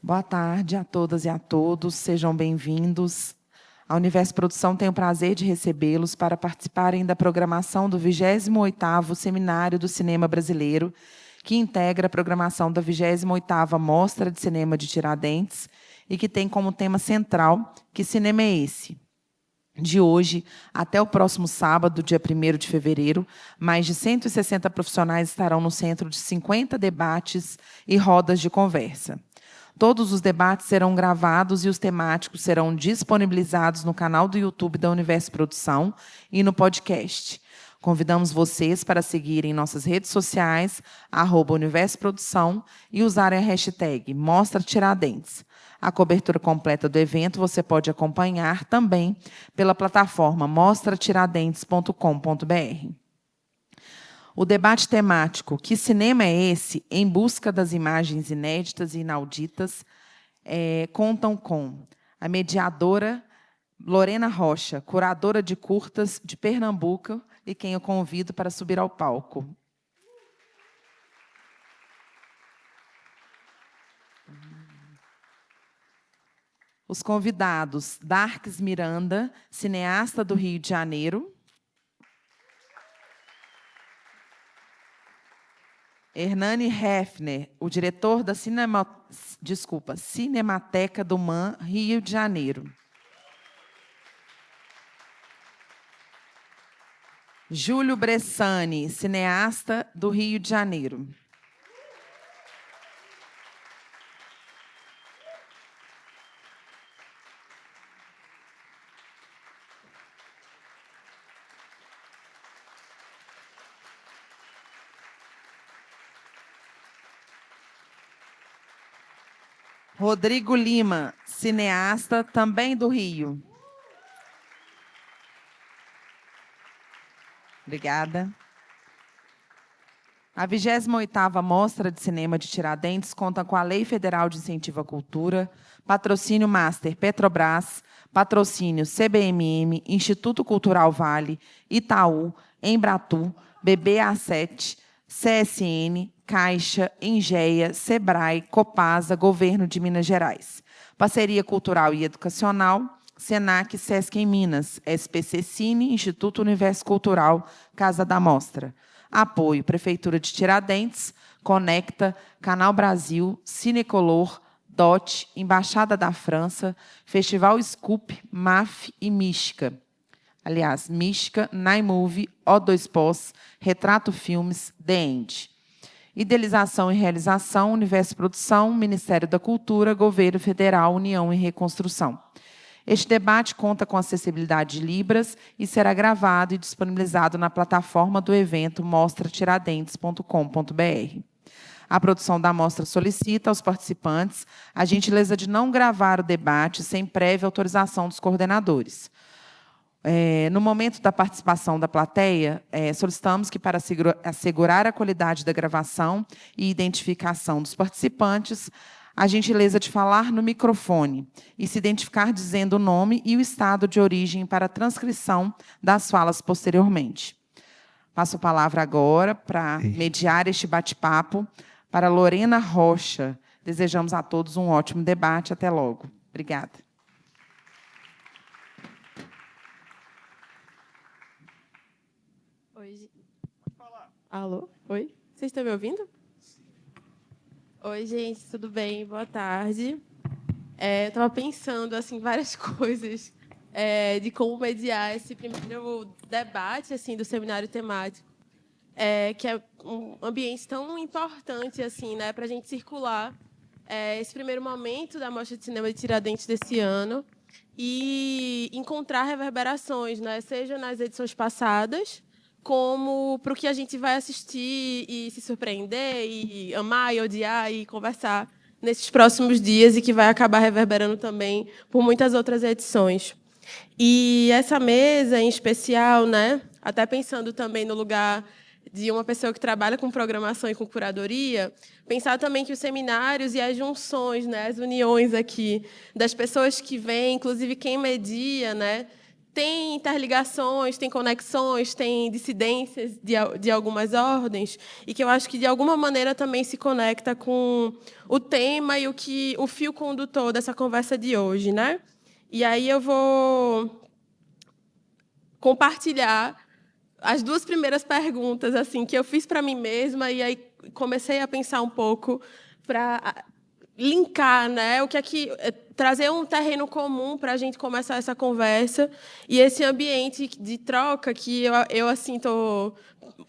Boa tarde a todas e a todos, sejam bem-vindos. A Universo Produção tem o prazer de recebê-los para participarem da programação do 28º Seminário do Cinema Brasileiro, que integra a programação da 28ª Mostra de Cinema de Tiradentes e que tem como tema central Que Cinema é Esse? De hoje até o próximo sábado, dia 1º de fevereiro, mais de 160 profissionais estarão no centro de 50 debates e rodas de conversa. Todos os debates serão gravados e os temáticos serão disponibilizados no canal do YouTube da Universo Produção e no podcast. Convidamos vocês para seguirem nossas redes sociais, @Universo Produção, e usarem a hashtag Mostra Tiradentes. A cobertura completa do evento você pode acompanhar também pela plataforma mostratiradentes.com.br. O debate temático Que Cinema é Esse? Em busca das imagens inéditas e inauditas, contam com a mediadora Lorena Rocha, curadora de curtas de Pernambuco, e quem eu convido para subir ao palco. Os convidados: Darques Miranda, cineasta do Rio de Janeiro. Hernani Hefner, o diretor da Cinemateca do MAN, Rio de Janeiro. Júlio Bressani, cineasta do Rio de Janeiro. Rodrigo Lima, cineasta, também do Rio. Obrigada. A 28ª Mostra de Cinema de Tiradentes conta com a Lei Federal de Incentivo à Cultura, patrocínio Master Petrobras, patrocínio CBMM, Instituto Cultural Vale, Itaú, Embratu, BBA7, CSN, Caixa, Engea, Sebrae, Copasa, Governo de Minas Gerais. Parceria Cultural e Educacional, Senac, Sesc em Minas, SPC Cine, Instituto Universo Cultural, Casa da Mostra. Apoio: Prefeitura de Tiradentes, Conecta, Canal Brasil, Cinecolor, DOT, Embaixada da França, Festival Scoop, MAF e Mística. Aliás, Mística, Naimovie, O2Pós, Retrato Filmes, The End. Idealização e realização, Universo Produção, Ministério da Cultura, Governo Federal, União e Reconstrução. Este debate conta com acessibilidade de Libras e será gravado e disponibilizado na plataforma do evento mostratiradentes.com.br. A produção da mostra solicita aos participantes a gentileza de não gravar o debate sem prévia autorização dos coordenadores. No momento da participação da plateia, solicitamos que, para assegurar a qualidade da gravação e identificação dos participantes, a gentileza de falar no microfone e se identificar dizendo o nome e o estado de origem para a transcrição das falas posteriormente. Passo a palavra agora para mediar este bate-papo para Lorena Rocha. Desejamos a todos um ótimo debate. Até logo. Obrigada. Oi. Alô? Oi? Vocês estão me ouvindo? Oi, gente, tudo bem? Boa tarde. Eu estava pensando assim várias coisas de como mediar esse primeiro debate assim do seminário temático, que é um ambiente tão importante assim, né, para a gente circular esse primeiro momento da Mostra de Cinema de Tiradentes desse ano e encontrar reverberações, né, seja nas edições passadas, como para o que a gente vai assistir e se surpreender, e amar, e odiar, e conversar nesses próximos dias, e que vai acabar reverberando também por muitas outras edições. E essa mesa, em especial, né, até pensando também no lugar de uma pessoa que trabalha com programação e com curadoria, pensar também que os seminários e as junções, né, as uniões aqui das pessoas que vêm, inclusive quem media, né, tem interligações, tem conexões, tem dissidências de algumas ordens, e que eu acho que, de alguma maneira, também se conecta com o tema e o fio condutor dessa conversa de hoje, né? E aí eu vou compartilhar as duas primeiras perguntas assim que eu fiz para mim mesma, e aí comecei a pensar um pouco para linkar, né, o que é que trazer um terreno comum para a gente começar essa conversa e esse ambiente de troca que eu assim tô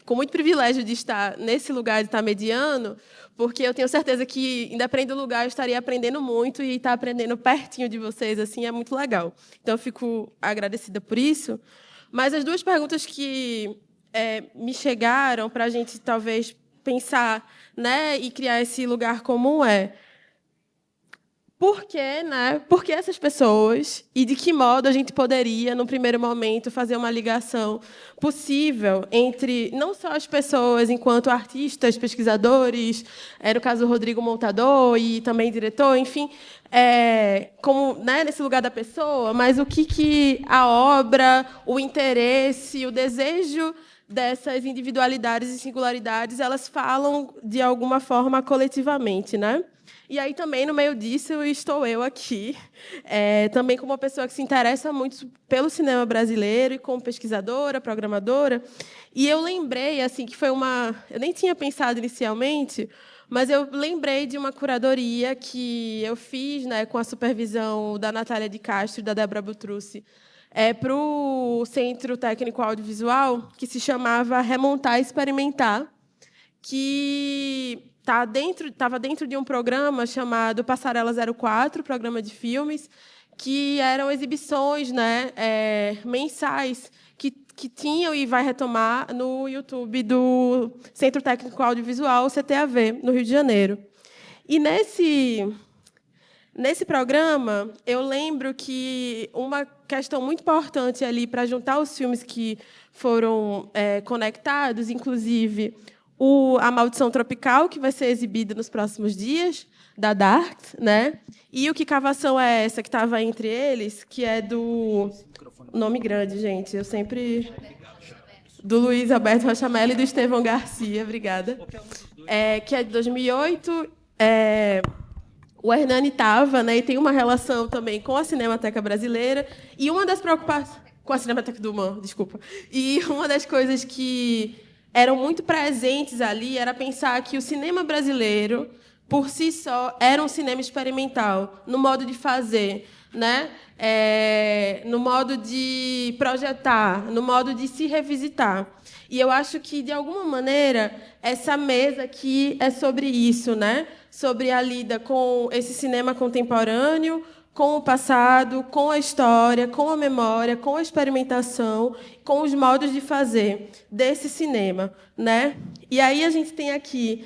com muito privilégio de estar nesse lugar, de estar mediando, porque eu tenho certeza que, independente do lugar, eu estaria aprendendo muito, e estar aprendendo pertinho de vocês assim é muito legal. Então eu fico agradecida por isso. Mas as duas perguntas que me chegaram para a gente talvez pensar, né, e criar esse lugar comum por que, né? Por que essas pessoas, e de que modo a gente poderia, no primeiro momento, fazer uma ligação possível entre não só as pessoas enquanto artistas, pesquisadores, no caso o Rodrigo montador e também diretor, enfim, como, né, nesse lugar da pessoa, mas o que a obra, o interesse, o desejo dessas individualidades e singularidades, elas falam de alguma forma coletivamente, né? E aí, também, no meio disso, estou eu aqui, também como uma pessoa que se interessa muito pelo cinema brasileiro e como pesquisadora, programadora. E eu lembrei, assim, que foi uma... Eu nem tinha pensado inicialmente, mas eu lembrei de uma curadoria que eu fiz, né, com a supervisão da Natália de Castro e da Débora Butrucci, para o Centro Técnico Audiovisual, que se chamava Remontar e Experimentar, que estava dentro de um programa chamado Passarela 04, programa de filmes, que eram exibições, né, mensais que tinham e vai retomar no YouTube do Centro Técnico Audiovisual, CTAV, no Rio de Janeiro. E nesse programa, eu lembro que uma questão muito importante ali para juntar os filmes que foram conectados, inclusive A Maldição Tropical, que vai ser exibida nos próximos dias, da Darks, né? E O Que Cavação é Essa, que estava entre eles, que é do... Nome grande, gente. Eu sempre... Do Luiz Alberto Rochamelli e do Estevão Garcia, obrigada. Que é de 2008. O Hernani estava, né? E tem uma relação também com a Cinemateca Brasileira. E uma das preocupações... Com a Cinemateca do Humor, desculpa. E uma das coisas que eram muito presentes ali era pensar que o cinema brasileiro, por si só, era um cinema experimental, no modo de fazer, né? No modo de projetar, no modo de se revisitar. E eu acho que, de alguma maneira, essa mesa aqui é sobre isso, né? Sobre a lida com esse cinema contemporâneo, com o passado, com a história, com a memória, com a experimentação, com os modos de fazer desse cinema, né? E aí a gente tem aqui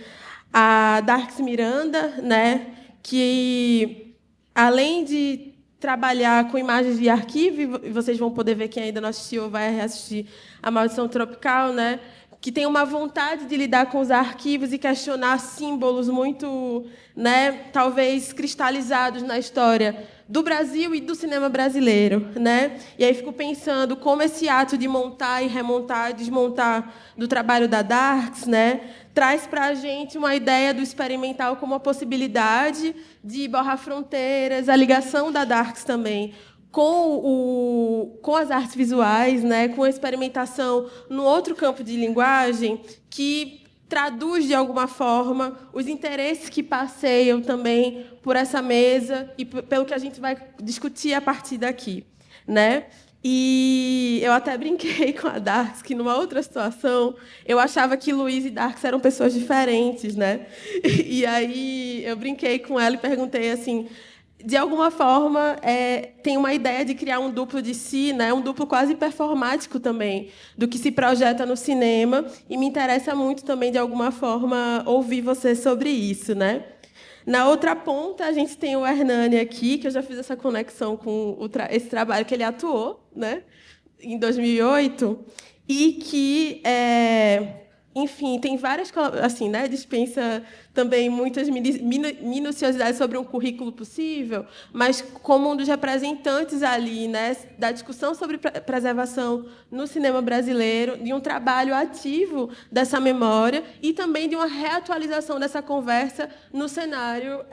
a Darks Miranda, né? Que, além de trabalhar com imagens de arquivo, e vocês vão poder ver, quem ainda não assistiu vai reassistir A Maldição Tropical, né? Que tem uma vontade de lidar com os arquivos e questionar símbolos muito, né, talvez cristalizados na história do Brasil e do cinema brasileiro, né? E aí fico pensando como esse ato de montar e remontar, desmontar do trabalho da Darks, né, traz para a gente uma ideia do experimental como uma possibilidade de borrar fronteiras, a ligação da Darks também com as artes visuais, né, com a experimentação no outro campo de linguagem que traduz, de alguma forma, os interesses que passeiam também por essa mesa e pelo que a gente vai discutir a partir daqui, né? E eu até brinquei com a Darks que, numa outra situação, eu achava que Luiz e Darks eram pessoas diferentes, né? E aí eu brinquei com ela e perguntei assim... De alguma forma, tem uma ideia de criar um duplo de si, né? Um duplo quase performático também, do que se projeta no cinema, e me interessa muito também, de alguma forma, ouvir você sobre isso, né? Na outra ponta, a gente tem o Hernani aqui, que eu já fiz essa conexão com esse trabalho que ele atuou, né? Em 2008, e que enfim, tem várias, assim, né, dispensa também muitas minuciosidades sobre um currículo possível, mas como um dos representantes ali, né, da discussão sobre preservação no cinema brasileiro, de um trabalho ativo dessa memória e também de uma reatualização dessa conversa no cenário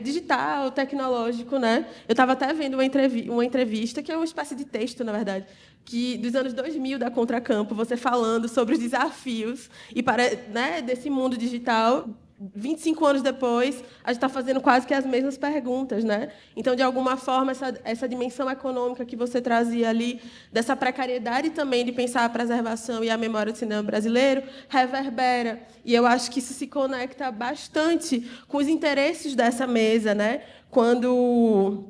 digital, tecnológico, né? Eu estava até vendo uma entrevista, que é uma espécie de texto, na verdade, que dos anos 2000 da Contracampo, você falando sobre os desafios e né, desse mundo digital. 25 anos depois, a gente está fazendo quase que as mesmas perguntas, né? Então, de alguma forma, essa dimensão econômica que você trazia ali, dessa precariedade também de pensar a preservação e a memória do cinema brasileiro, reverbera. E eu acho que isso se conecta bastante com os interesses dessa mesa, né? Quando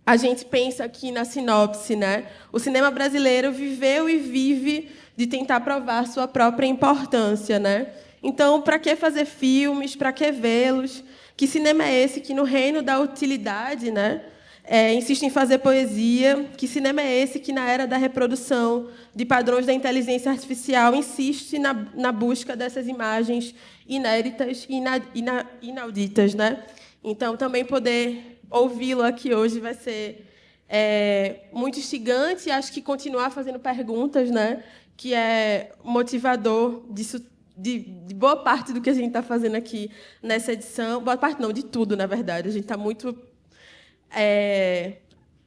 a gente pensa aqui na sinopse, né? O cinema brasileiro viveu e vive de tentar provar sua própria importância, né? Então, para que fazer filmes? Para que vê-los? Que cinema é esse que, no reino da utilidade, né, insiste em fazer poesia? Que cinema é esse que, na era da reprodução de padrões da inteligência artificial, insiste na busca dessas imagens inéditas e inauditas, né? Então, também poder ouvi-lo aqui hoje vai ser muito instigante, e acho que continuar fazendo perguntas, né, que é motivador disso, de boa parte do que a gente está fazendo aqui nessa edição. Boa parte não, de tudo, na verdade. A gente está muito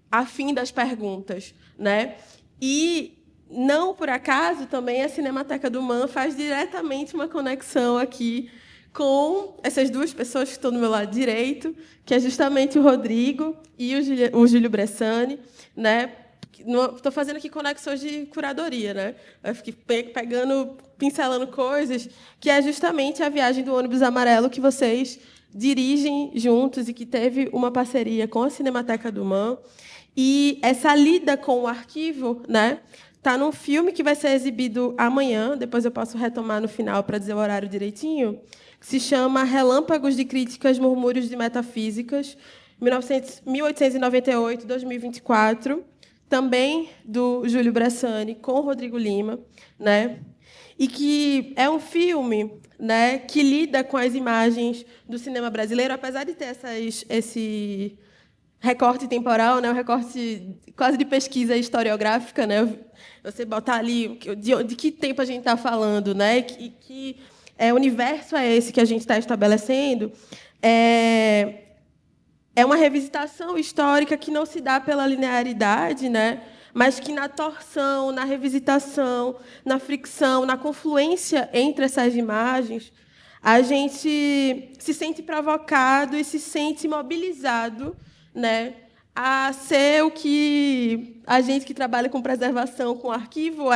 afim das perguntas, né? E, não por acaso, também a Cinemateca do MAM faz diretamente uma conexão aqui com essas duas pessoas que estão do meu lado direito, que é justamente o Rodrigo e o Júlio Bressani, né? Estou fazendo aqui conexões de curadoria, né? Eu fiquei pincelando coisas, que é justamente a viagem do ônibus amarelo que vocês dirigem juntos e que teve uma parceria com a Cinemateca do MAM. E essa lida com o arquivo, né, está num filme que vai ser exibido amanhã, depois eu posso retomar no final para dizer o horário direitinho, que se chama Relâmpagos de Críticas, Murmúrios de Metafísicas, 1898-2024, também do Júlio Bressani, com o Rodrigo Lima, né? E que é um filme, né, que lida com as imagens do cinema brasileiro, apesar de ter esse recorte temporal, né, um recorte quase de pesquisa historiográfica, né? Você botar ali de que tempo a gente está falando, né? Que universo é esse que a gente está estabelecendo? É uma revisitação histórica que não se dá pela linearidade, né? Mas que na torção, na revisitação, na fricção, na confluência entre essas imagens, a gente se sente provocado e se sente mobilizado, né, a ser o que a gente que trabalha com preservação, com arquivo,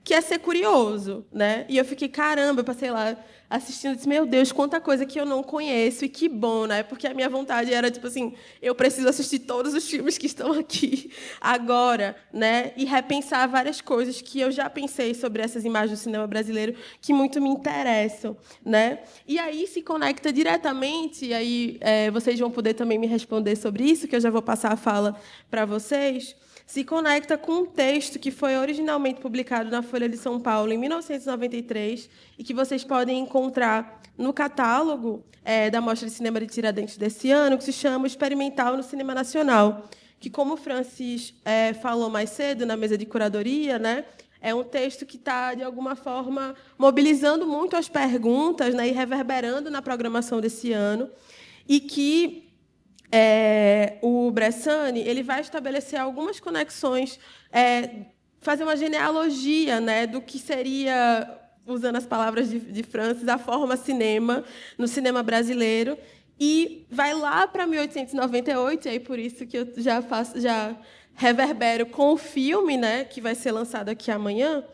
que é ser curioso, né? E eu fiquei, caramba, eu passei lá assistindo, disse, meu Deus, quanta coisa que eu não conheço, e que bom, né? Porque a minha vontade era, tipo assim, eu preciso assistir todos os filmes que estão aqui agora, né? E repensar várias coisas que eu já pensei sobre essas imagens do cinema brasileiro que muito me interessam, né? E aí se conecta diretamente, e aí vocês vão poder também me responder sobre isso, que eu já vou passar a fala para vocês, se conecta com um texto que foi originalmente publicado na Folha de São Paulo em 1993 e que vocês podem encontrar no catálogo da Mostra de Cinema de Tiradentes desse ano, que se chama Experimental no Cinema Nacional, que, como o Francis falou mais cedo na mesa de curadoria, né, é um texto que está, de alguma forma, mobilizando muito as perguntas, né, e reverberando na programação desse ano, e que o Bressani ele vai estabelecer algumas conexões, fazer uma genealogia, né, do que seria, usando as palavras de Francis, a forma cinema no cinema brasileiro, e vai lá para 1898, e aí por isso que eu já reverbero com o filme, né, que vai ser lançado aqui amanhã,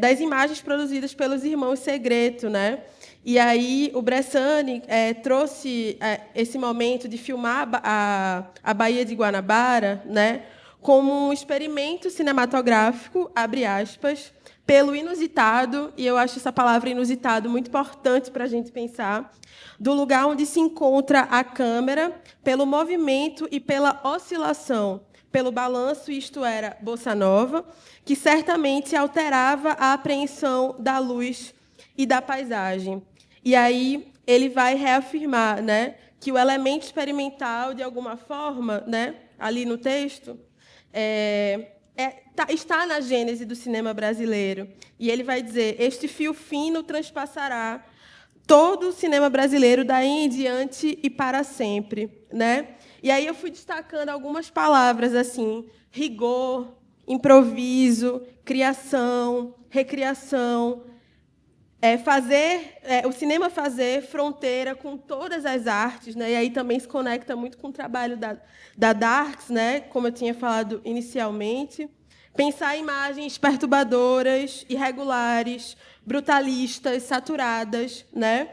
das imagens produzidas pelos irmãos Segreto, né? E aí o Bressani trouxe esse momento de filmar a Baía de Guanabara, né, como um experimento cinematográfico, abre aspas, pelo inusitado, e eu acho essa palavra inusitado muito importante para a gente pensar, do lugar onde se encontra a câmera, pelo movimento e pela oscilação, pelo balanço, isto era bossa nova, que certamente alterava a apreensão da luz e da paisagem. E aí ele vai reafirmar, né, que o elemento experimental, de alguma forma, né, ali no texto, está na gênese do cinema brasileiro. E ele vai dizer: este fio fino transpassará todo o cinema brasileiro daí em diante e para sempre, né? E aí eu fui destacando algumas palavras assim: rigor, improviso, criação, recriação, o cinema fazer fronteira com todas as artes, né? E aí também se conecta muito com o trabalho da Darks, né? Como eu tinha falado inicialmente. Pensar imagens perturbadoras, irregulares, brutalistas, saturadas, né?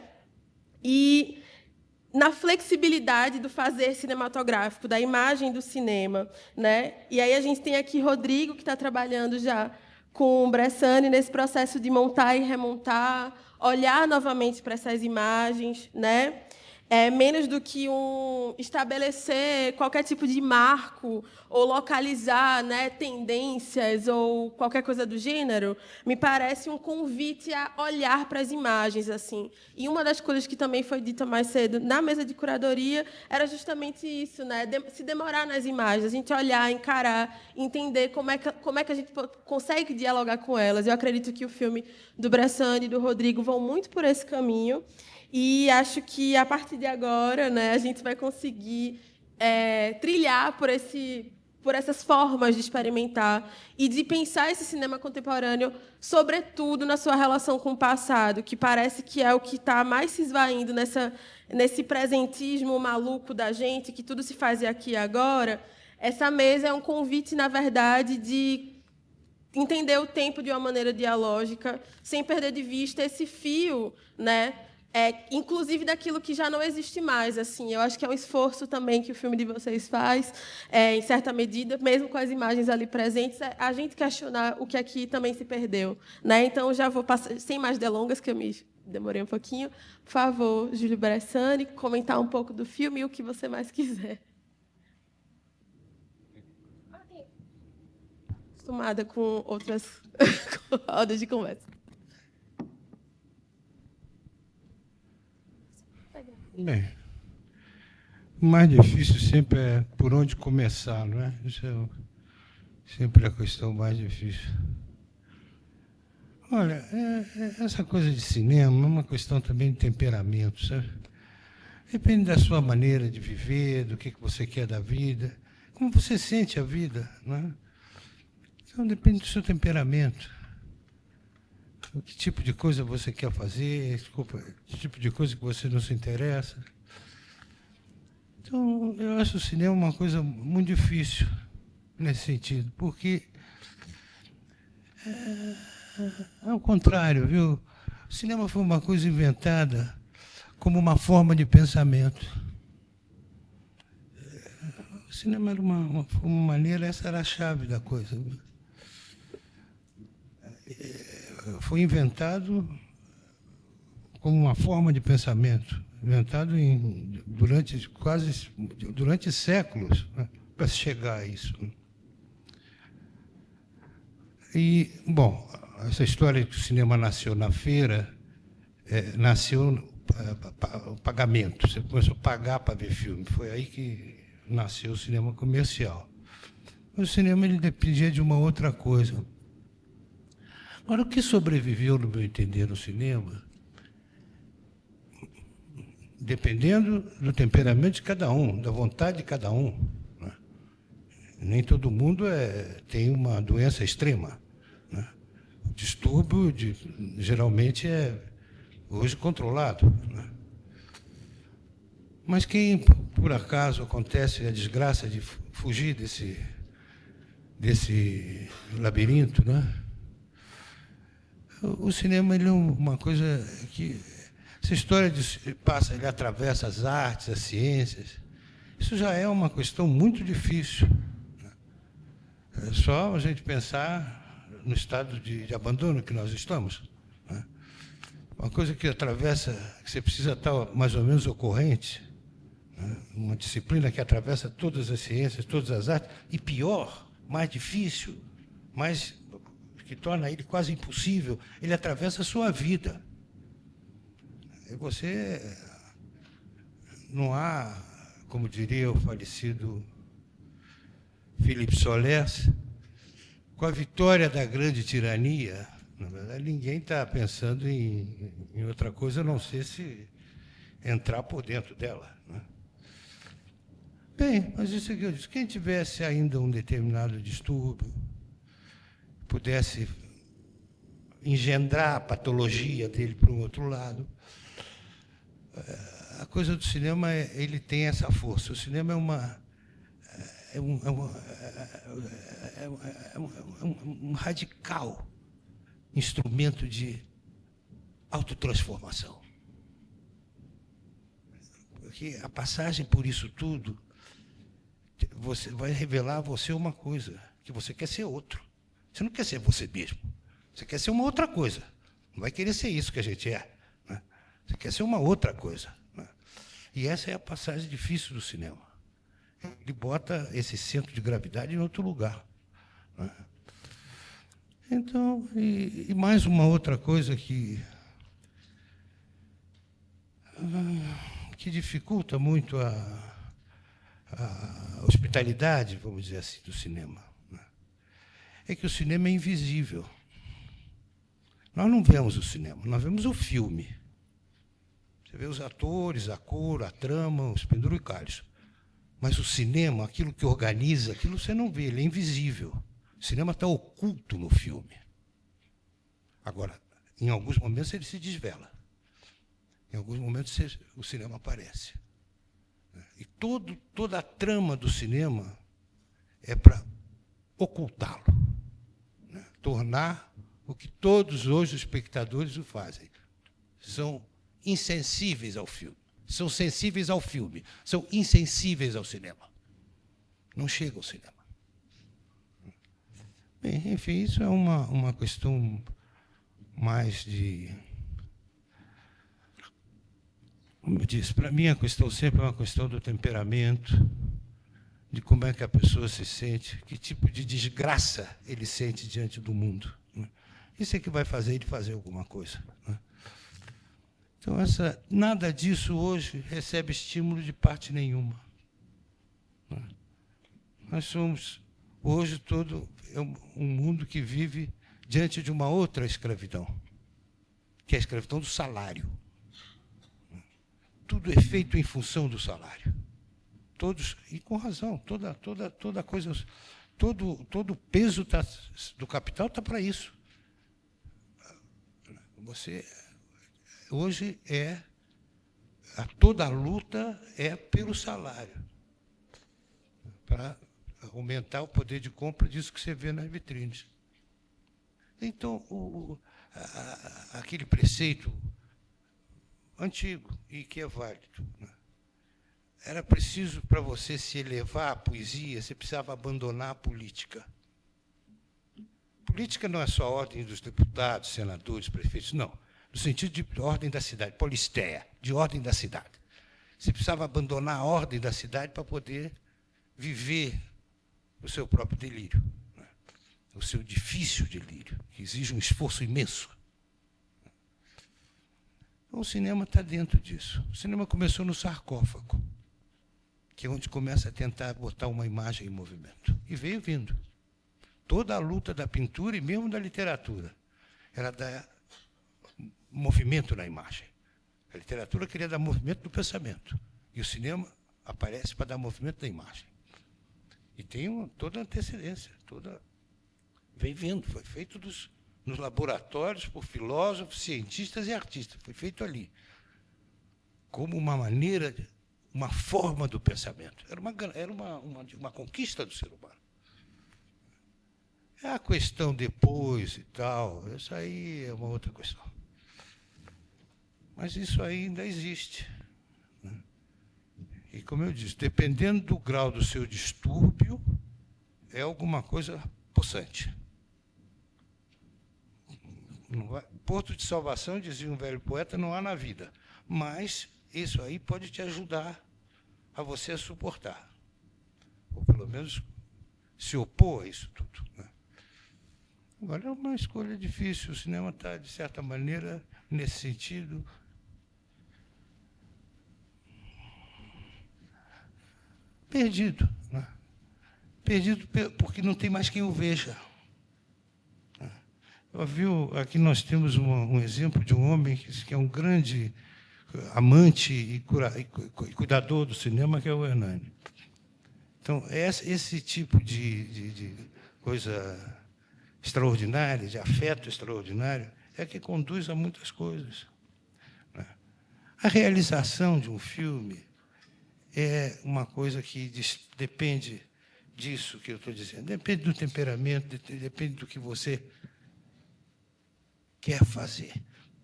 E na flexibilidade do fazer cinematográfico, da imagem do cinema, né? E aí a gente tem aqui Rodrigo, que está trabalhando já com o Bressani nesse processo de montar e remontar, olhar novamente para essas imagens, né? Menos do que estabelecer qualquer tipo de marco ou localizar, né, tendências ou qualquer coisa do gênero, me parece um convite a olhar para as imagens assim. E uma das coisas que também foi dita mais cedo na mesa de curadoria era justamente isso, né, se demorar nas imagens, a gente olhar, encarar, entender como é que a gente consegue dialogar com elas. Eu acredito que o filme do Bressani e do Rodrigo vão muito por esse caminho. E acho que, a partir de agora, né, a gente vai conseguir trilhar por essas formas de experimentar e de pensar esse cinema contemporâneo, sobretudo na sua relação com o passado, que parece que é o que está mais se esvaindo nesse presentismo maluco da gente, que tudo se faz aqui e agora. Essa mesa é um convite, na verdade, de entender o tempo de uma maneira dialógica, sem perder de vista esse fio, né, inclusive daquilo que já não existe mais. Assim, eu acho que é um esforço também que o filme de vocês faz, em certa medida, mesmo com as imagens ali presentes, a gente questionar o que aqui também se perdeu, né? Então, já vou passar, sem mais delongas, que eu me demorei um pouquinho. Por favor, Júlio Bressani, comentar um pouco do filme e o que você mais quiser. Acostumada com outras rodas de conversa. Bem, o mais difícil sempre é por onde começar, não é? Isso é sempre a questão mais difícil. Olha, essa coisa de cinema é uma questão também de temperamento, sabe? Depende da sua maneira de viver, do que você quer da vida, como você sente a vida, não é? Então, depende do seu temperamento. Que tipo de coisa você quer fazer, que tipo de coisa que você não se interessa. Então, eu acho o cinema uma coisa muito difícil nesse sentido, porque é o contrário, viu? O cinema foi uma coisa inventada como uma forma de pensamento. O cinema era uma maneira, essa era a chave da coisa. Foi inventado como uma forma de pensamento, inventado durante séculos, né, para chegar a isso. E, bom, essa história de que o cinema nasceu na feira, nasceu o pagamento. Você começou a pagar para ver filme. Foi aí que nasceu o cinema comercial. Mas o cinema ele dependia de uma outra coisa. Agora, o que sobreviveu, no meu entender, no cinema, dependendo do temperamento de cada um, da vontade de cada um, né? Nem todo mundo tem uma doença extrema, né? O distúrbio, geralmente, é hoje controlado, né? Mas quem, por acaso, acontece a desgraça de fugir desse labirinto, né? O cinema ele é uma coisa que... Essa história ele atravessa as artes, as ciências. Isso já é uma questão muito difícil. É só a gente pensar no estado de abandono que nós estamos, né? Uma coisa que atravessa, que você precisa estar mais ou menos ocorrente, né? uma disciplina que atravessa todas as ciências, todas as artes, e pior, mais difícil, que torna ele quase impossível, ele atravessa a sua vida. E você não há, como diria o falecido Philippe Solers, com a vitória da grande tirania, na verdade, ninguém está pensando em outra coisa, a não ser se entrar por dentro dela, né? Bem, mas isso que eu disse, quem tivesse ainda um determinado distúrbio, pudesse engendrar a patologia dele para um outro lado, a coisa do cinema, ele tem essa força. O cinema é um radical instrumento de autotransformação. Porque a passagem por isso tudo você vai revelar a você uma coisa, que você quer ser outro. Você não quer ser você mesmo. Você quer ser uma outra coisa. Não vai querer ser isso que a gente é, né? Você quer ser uma outra coisa, né? E essa é a passagem difícil do cinema. Ele bota esse centro de gravidade em outro lugar, né? Então, e mais uma outra coisa que dificulta muito a hospitalidade, vamos dizer assim, do cinema, né? É que o cinema é invisível. Nós não vemos o cinema, nós vemos o filme. Você vê os atores, a cor, a trama, os penduricalhos. Mas o cinema, aquilo que organiza, aquilo você não vê, ele é invisível. O cinema está oculto no filme. Agora, em alguns momentos ele se desvela. Em alguns momentos o cinema aparece. E toda a trama do cinema é para ocultá-lo, né? Tornar o que todos hoje os espectadores o fazem. São insensíveis ao filme. São sensíveis ao filme. São insensíveis ao cinema. Não chegam ao cinema. Bem, enfim, isso é uma questão mais de... Como eu disse, para mim a questão sempre é uma questão do temperamento, de como é que a pessoa se sente, que tipo de desgraça ele sente diante do mundo, né? Isso é que vai fazer ele fazer alguma coisa, né? Então, nada disso hoje recebe estímulo de parte nenhuma, né? Nós somos, hoje, todo um mundo que vive diante de uma outra escravidão, que é a escravidão do salário. Tudo é feito em função do salário. Todos, e com razão, toda coisa, todo o peso do capital está para isso. Você, hoje, toda a luta é pelo salário, para aumentar o poder de compra disso que você vê nas vitrines. Então, aquele preceito antigo e que é válido, né? Era preciso, para você se elevar à poesia, você precisava abandonar a política. Política não é só a ordem dos deputados, senadores, prefeitos, não. No sentido de ordem da cidade, polisteia, de ordem da cidade. Você precisava abandonar a ordem da cidade para poder viver o seu próprio delírio, né? O seu difícil delírio, que exige um esforço imenso. Então, o cinema está dentro disso. O cinema começou no sarcófago, que é onde começa a tentar botar uma imagem em movimento. E veio vindo. Toda a luta da pintura e mesmo da literatura era dar movimento na imagem. A literatura queria dar movimento no pensamento. E o cinema aparece para dar movimento na imagem. E tem toda a antecedência, vem vindo, foi feito nos laboratórios por filósofos, cientistas e artistas. Foi feito ali, como uma maneira, uma forma do pensamento. Era uma conquista do ser humano. É a questão depois e tal, isso aí é uma outra questão. Mas isso aí ainda existe, né? E, como eu disse, dependendo do grau do seu distúrbio, é alguma coisa possante. Porto de salvação, dizia um velho poeta, não há na vida. Mas isso aí pode te ajudar a você suportar, ou pelo menos se opor a isso tudo, né? Agora, é uma escolha difícil. O cinema está, de certa maneira, nesse sentido, perdido, né? Perdido porque não tem mais quem o veja. Aqui nós temos um exemplo de um homem que é um grande amante e cuidador do cinema, que é o Hernani. Então, esse tipo de coisa extraordinária, de afeto extraordinário, é que conduz a muitas coisas, né? A realização de um filme é uma coisa que depende disso que eu estou dizendo, depende do temperamento, depende do que você quer fazer.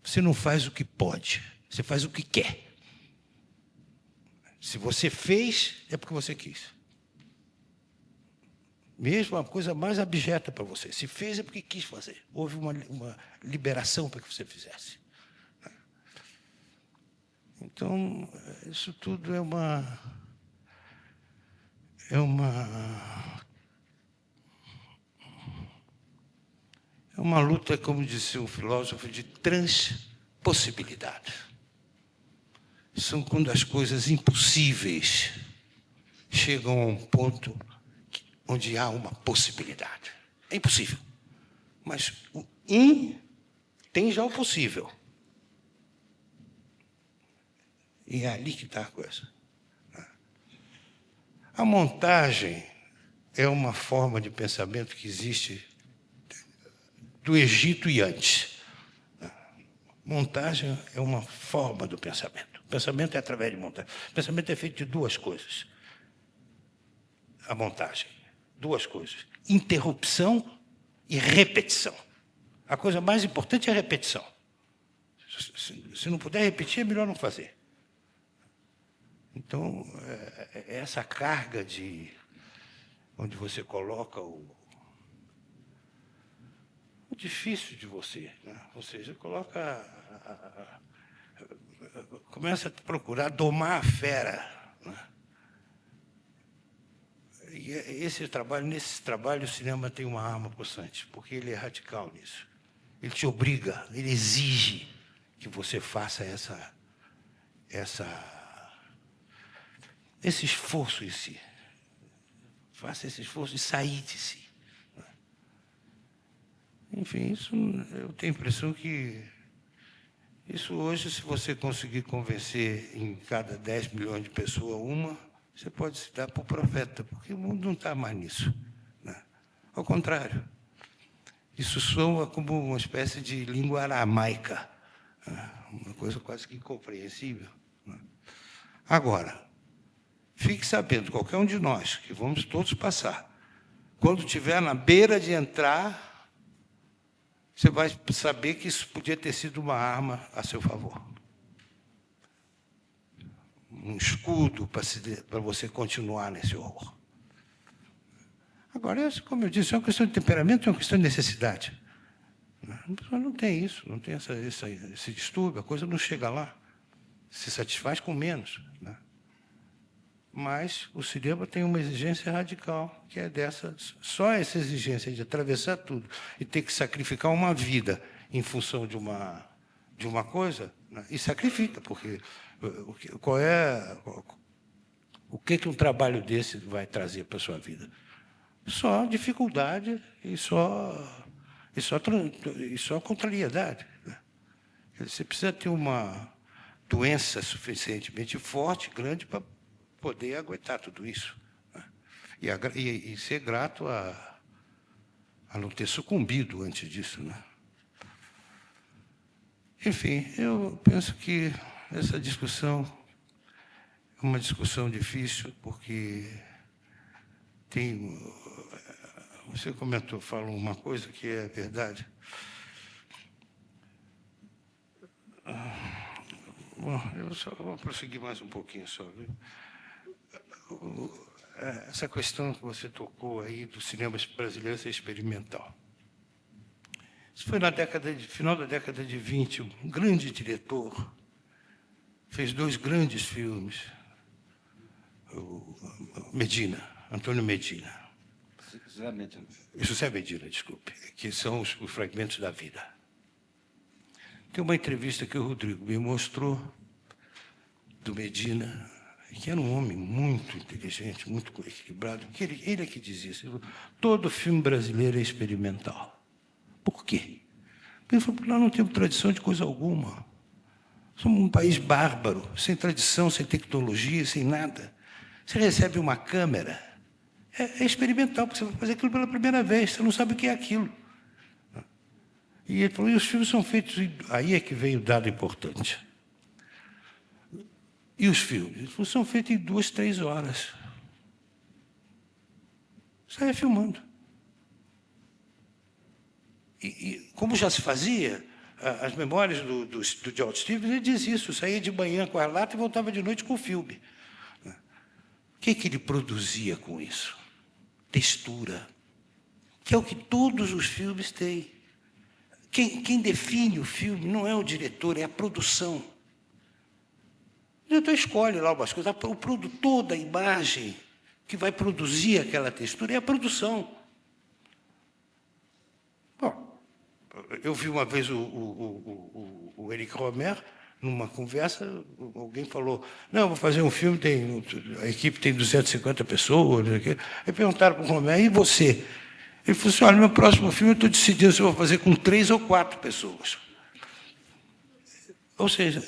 Você não faz o que pode, você faz o que quer. Se você fez, é porque você quis. Mesmo a coisa mais abjeta para você. Se fez, é porque quis fazer. Houve uma liberação para que você fizesse. Então, isso tudo é uma luta, como disse um filósofo, de transpossibilidade. São quando as coisas impossíveis chegam a um ponto onde há uma possibilidade. É impossível. Mas o tem já o possível. E é ali que está a coisa. A montagem é uma forma de pensamento que existe do Egito e antes. Montagem é uma forma do pensamento. O pensamento é através de montagem. O pensamento é feito de duas coisas. A montagem. Duas coisas. Interrupção e repetição. A coisa mais importante é a repetição. Se não puder repetir, é melhor não fazer. Então, essa carga de onde você coloca o difícil de você, né? Ou seja, começa a procurar domar a fera, né? E nesse trabalho o cinema tem uma arma possante, porque ele é radical nisso. Ele te obriga, ele exige que você faça esse esforço em si. Faça esse esforço de sair de si. Enfim, isso eu tenho a impressão que isso hoje, se você conseguir convencer em cada 10 milhões de pessoas você pode se dar por profeta, porque o mundo não está mais nisso, né? Ao contrário, isso soa como uma espécie de língua aramaica, né? Uma coisa quase que incompreensível, né? Agora, fique sabendo, qualquer um de nós, que vamos todos passar, quando estiver na beira de entrar, você vai saber que isso podia ter sido uma arma a seu favor. Um escudo para você continuar nesse horror. Agora, como eu disse, é uma questão de temperamento, é uma questão de necessidade. A pessoa não tem isso, não tem esse distúrbio, a coisa não chega lá. Se satisfaz com menos, né? Mas o cinema tem uma exigência radical, que é só essa exigência de atravessar tudo e ter que sacrificar uma vida em função de uma coisa, né? E sacrifica, porque o que um trabalho desse vai trazer para a sua vida? Só dificuldade e só contrariedade, né? Você precisa ter uma doença suficientemente forte, grande, para poder aguentar tudo isso, né? E ser grato a não ter sucumbido antes disso, né? Enfim, eu penso que essa discussão é uma discussão difícil, porque você falou uma coisa que é verdade. Bom, eu só vou prosseguir mais um pouquinho só, viu? Essa questão que você tocou aí do cinema brasileiro ser experimental. Isso foi final da década de 20, um grande diretor fez 2 grandes filmes, Medina, Antônio Medina. José Medina. José Medina, desculpe, que são os fragmentos da vida. Tem uma entrevista que o Rodrigo me mostrou do Medina, que era um homem muito inteligente, muito equilibrado, que ele é que dizia isso. Todo filme brasileiro é experimental. Por quê? Porque ele falou, porque nós não temos tradição de coisa alguma. Somos um país bárbaro, sem tradição, sem tecnologia, sem nada. Você recebe uma câmera, é experimental, porque você vai fazer aquilo pela primeira vez, você não sabe o que é aquilo. E ele falou, e os filmes são feitos... Aí é que veio o dado importante. E os filmes? Ele falou, são feitos em 2, 3 horas. Saia filmando. E como já se fazia, as memórias do George Stevens, ele diz isso, saía de manhã com a lata e voltava de noite com o filme. O que ele produzia com isso? Textura, que é o que todos os filmes têm. Quem define o filme não é o diretor, é a produção. O diretor escolhe lá umas coisas, o produtor da imagem que vai produzir aquela textura é a produção. Bom, eu vi uma vez o Éric Rohmer, numa conversa, alguém falou, não, vou fazer um filme, a equipe tem 250 pessoas. Aí perguntaram para o Rohmer, e você? Ele falou assim, olha, no meu próximo filme eu estou decidindo se eu vou fazer com 3 ou 4 pessoas. Ou seja,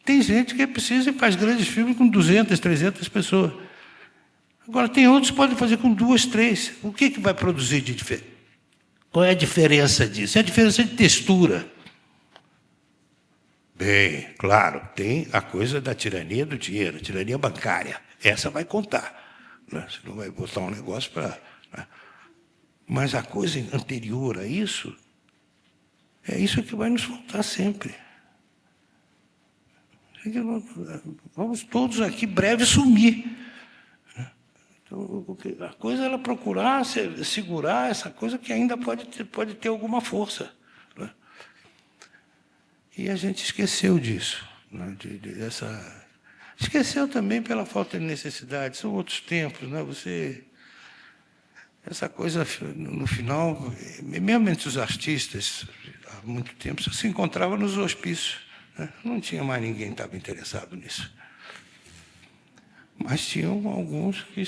tem gente que precisa e faz grandes filmes com 200, 300 pessoas. Agora, tem outros que podem fazer com 2, 3. O que vai produzir de diferente? Qual é a diferença disso? É a diferença de textura. Bem, claro, tem a coisa da tirania do dinheiro, a tirania bancária. Essa vai contar. Né? Você não vai botar um negócio para... Né? Mas a coisa anterior a isso, é isso que vai nos faltar sempre. Vamos todos aqui breve sumir. Então, a coisa é ela procurar segurar essa coisa que ainda pode ter alguma força. Né? E a gente esqueceu disso. Né? Esqueceu também pela falta de necessidade. São outros tempos. Né? Essa coisa, no final, mesmo entre os artistas, há muito tempo, só se encontrava nos hospícios. Né? Não tinha mais ninguém que estava interessado nisso. Mas tinham alguns que,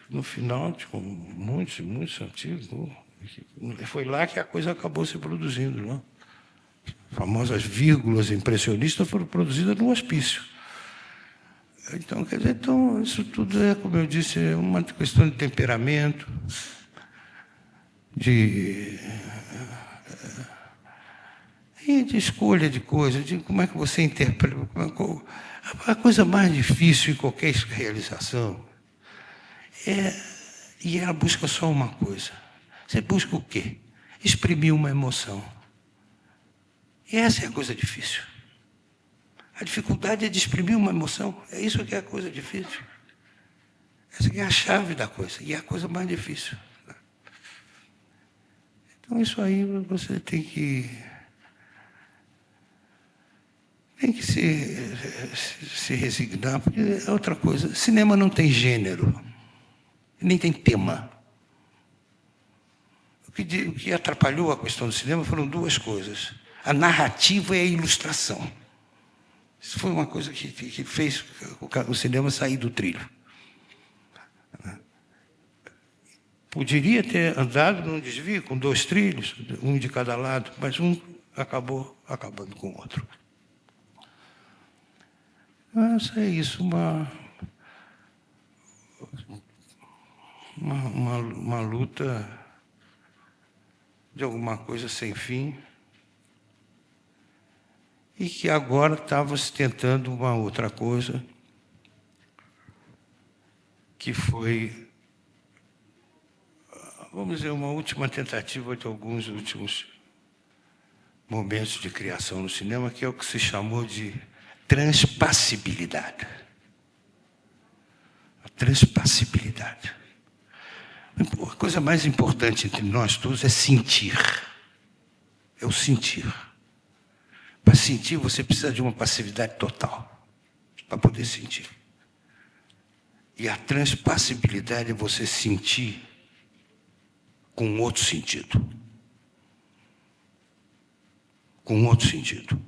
no final, tinham muitos antigos. Foi lá que a coisa acabou se produzindo. Não? As famosas vírgulas impressionistas foram produzidas no hospício. Então, quer dizer, isso tudo é, como eu disse, é uma questão de temperamento, de escolha de coisas, de como é que você interpreta. A coisa mais difícil em qualquer realização e ela busca só uma coisa. Você busca o quê? Exprimir uma emoção. E essa é a coisa difícil. A dificuldade é de exprimir uma emoção. É isso que é a coisa difícil. Essa é a chave da coisa. E é a coisa mais difícil. Então, isso aí você tem que se resignar, porque é outra coisa. Cinema não tem gênero, nem tem tema. O que atrapalhou a questão do cinema foram 2 coisas. A narrativa e a ilustração. Isso foi uma coisa que fez o cinema sair do trilho. Poderia ter andado num desvio com 2 trilhos, um de cada lado, mas um acabou acabando com o outro. Mas é isso, uma luta de alguma coisa sem fim e que agora estava se tentando uma outra coisa, que foi, vamos dizer, uma última tentativa de alguns últimos momentos de criação no cinema, que é o que se chamou de transpassibilidade. A transpassibilidade. A coisa mais importante entre nós todos é sentir. É o sentir. Para sentir, você precisa de uma passividade total. Para poder sentir. E a transpassibilidade é você sentir com outro sentido. Com outro sentido.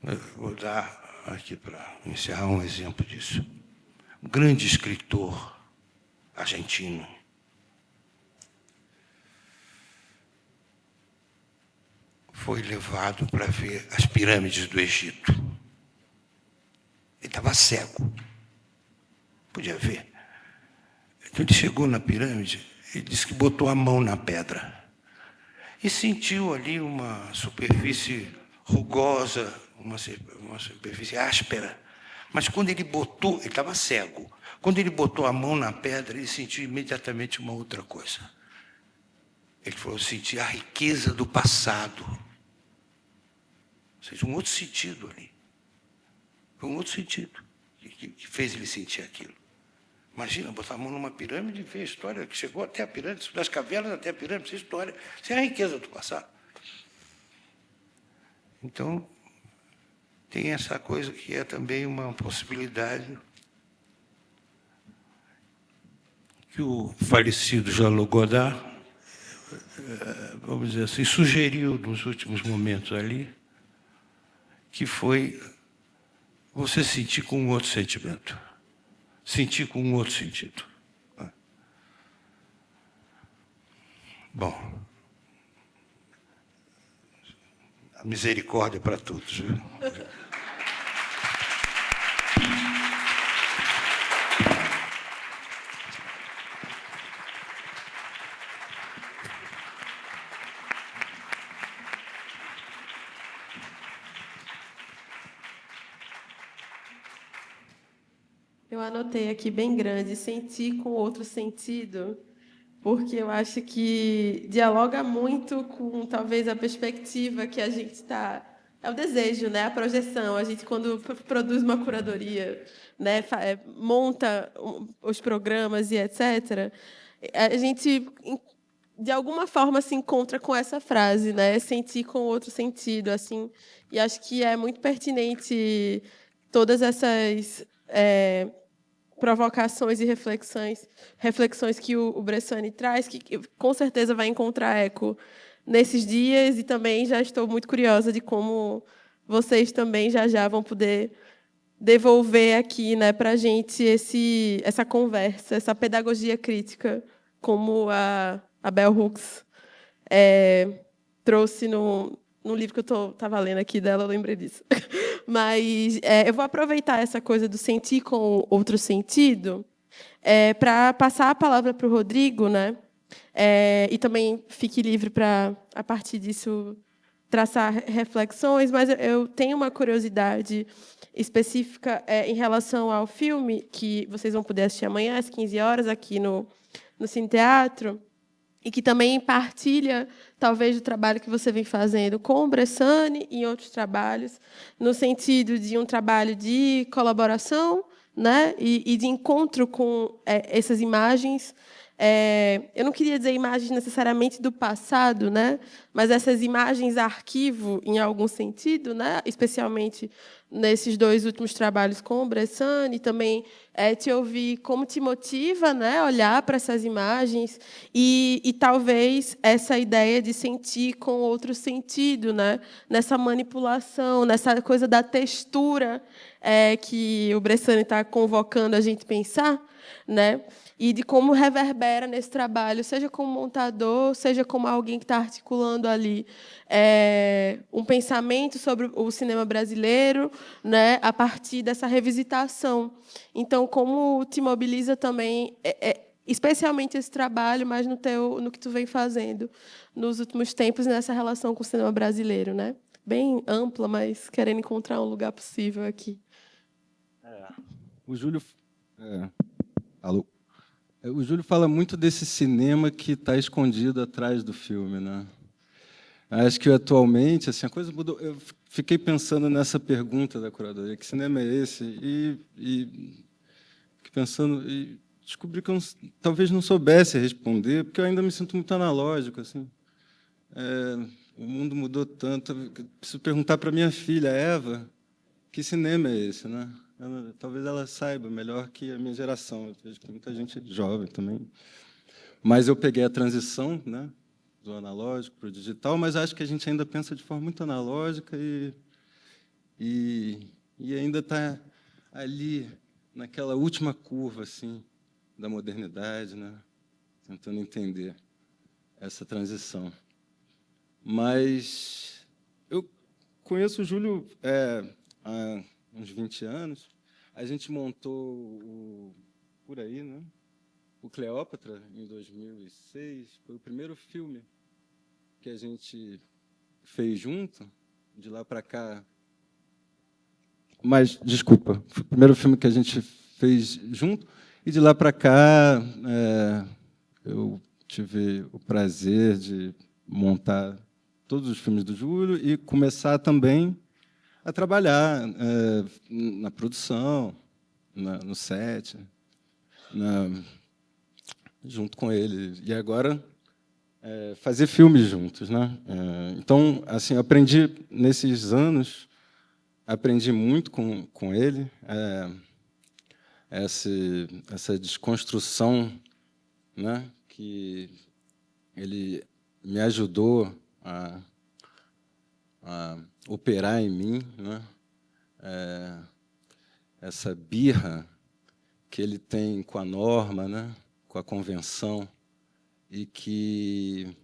Eu vou dar aqui, para encerrar, um exemplo disso. Um grande escritor argentino, foi levado para ver as pirâmides do Egito. Ele estava cego. Podia ver. Então, ele chegou na pirâmide e disse que botou a mão na pedra. E sentiu ali uma superfície rugosa, uma superfície áspera. Mas quando ele botou, ele estava cego. Quando ele botou a mão na pedra, ele sentiu imediatamente uma outra coisa. Ele falou, sentir a riqueza do passado. Ou seja, um outro sentido ali. Foi um outro sentido que fez ele sentir aquilo. Imagina, botar a mão numa pirâmide e ver a história que chegou até a pirâmide, das cavernas até a pirâmide, essa história. Isso é a riqueza do passado. Então, tem essa coisa que é também uma possibilidade que o falecido Jean-Luc Godard, vamos dizer assim, sugeriu nos últimos momentos ali, que foi você sentir com um outro sentimento, sentir com um outro sentido. Bom, a misericórdia para todos, viu? Eu anotei aqui bem grande, sentir com outro sentido, porque eu acho que dialoga muito com, talvez, a perspectiva que a gente está... É o desejo, né? A projeção. A gente, quando produz uma curadoria, né? Monta os programas e etc., a gente, de alguma forma, se encontra com essa frase, né? Sentir com outro sentido, assim. E acho que é muito pertinente todas essas... provocações e reflexões que o Bressani traz, que com certeza vai encontrar eco nesses dias, e também já estou muito curiosa de como vocês também já vão poder devolver aqui, né, para a gente essa conversa, essa pedagogia crítica, como a Bell Hooks trouxe no livro que eu estava lendo aqui dela, eu lembrei disso. Mas eu vou aproveitar essa coisa do sentir com outro sentido para passar a palavra para o Rodrigo, né? E também fique livre para, a partir disso, traçar reflexões, mas eu tenho uma curiosidade específica em relação ao filme, que vocês vão poder assistir amanhã, às 15 horas, aqui no Cine Teatro, e que também partilha, talvez, do trabalho que você vem fazendo com o Bressani e em outros trabalhos, no sentido de um trabalho de colaboração, né, e de encontro com essas imagens. Eu não queria dizer imagens necessariamente do passado, né, mas essas imagens arquivo, em algum sentido, né, especialmente nesses dois últimos trabalhos com o Bressani, também te ouvir como te motiva, né, olhar para essas imagens e talvez essa ideia de sentir com outro sentido, né, nessa manipulação, nessa coisa da textura que o Bressani está convocando a gente pensar, né, e de como reverbera nesse trabalho, seja como montador, seja como alguém que está articulando ali um pensamento sobre o cinema brasileiro, né, a partir dessa revisitação. Então, como te mobiliza também, especialmente esse trabalho, mas no que tu vem fazendo nos últimos tempos, nessa relação com o cinema brasileiro, né? Bem ampla, mas querendo encontrar um lugar possível aqui. O Júlio... Alô? O Júlio fala muito desse cinema que está escondido atrás do filme, né? Acho que, atualmente, assim, a coisa mudou. Eu fiquei pensando nessa pergunta da curadoria, que cinema é esse? E fiquei pensando, e descobri que eu talvez não soubesse responder, porque eu ainda me sinto muito analógico, assim. O mundo mudou tanto. Preciso perguntar para minha filha, Eva, que cinema é esse, né? Talvez ela saiba melhor que a minha geração. Eu vejo que muita gente jovem também. Mas eu peguei a transição, né, do analógico para o digital, mas acho que a gente ainda pensa de forma muito analógica e ainda está ali naquela última curva assim da modernidade, né, tentando entender essa transição. Mas eu conheço o Júlio há uns 20 anos. A gente montou por aí, né, o Cleópatra em 2006. Foi o primeiro filme que a gente fez junto. De lá para cá. Mas, desculpa, foi o primeiro filme que a gente fez junto. E de lá para cá, eu tive o prazer de montar todos os filmes do Júlio e começar também a trabalhar na produção, no set, junto com ele. E agora fazer filmes juntos, né? Então, assim, aprendi nesses anos, aprendi muito com ele essa desconstrução, né? Que ele me ajudou a operar em mim, né? Essa birra que ele tem com a norma, né? Com a convenção, e que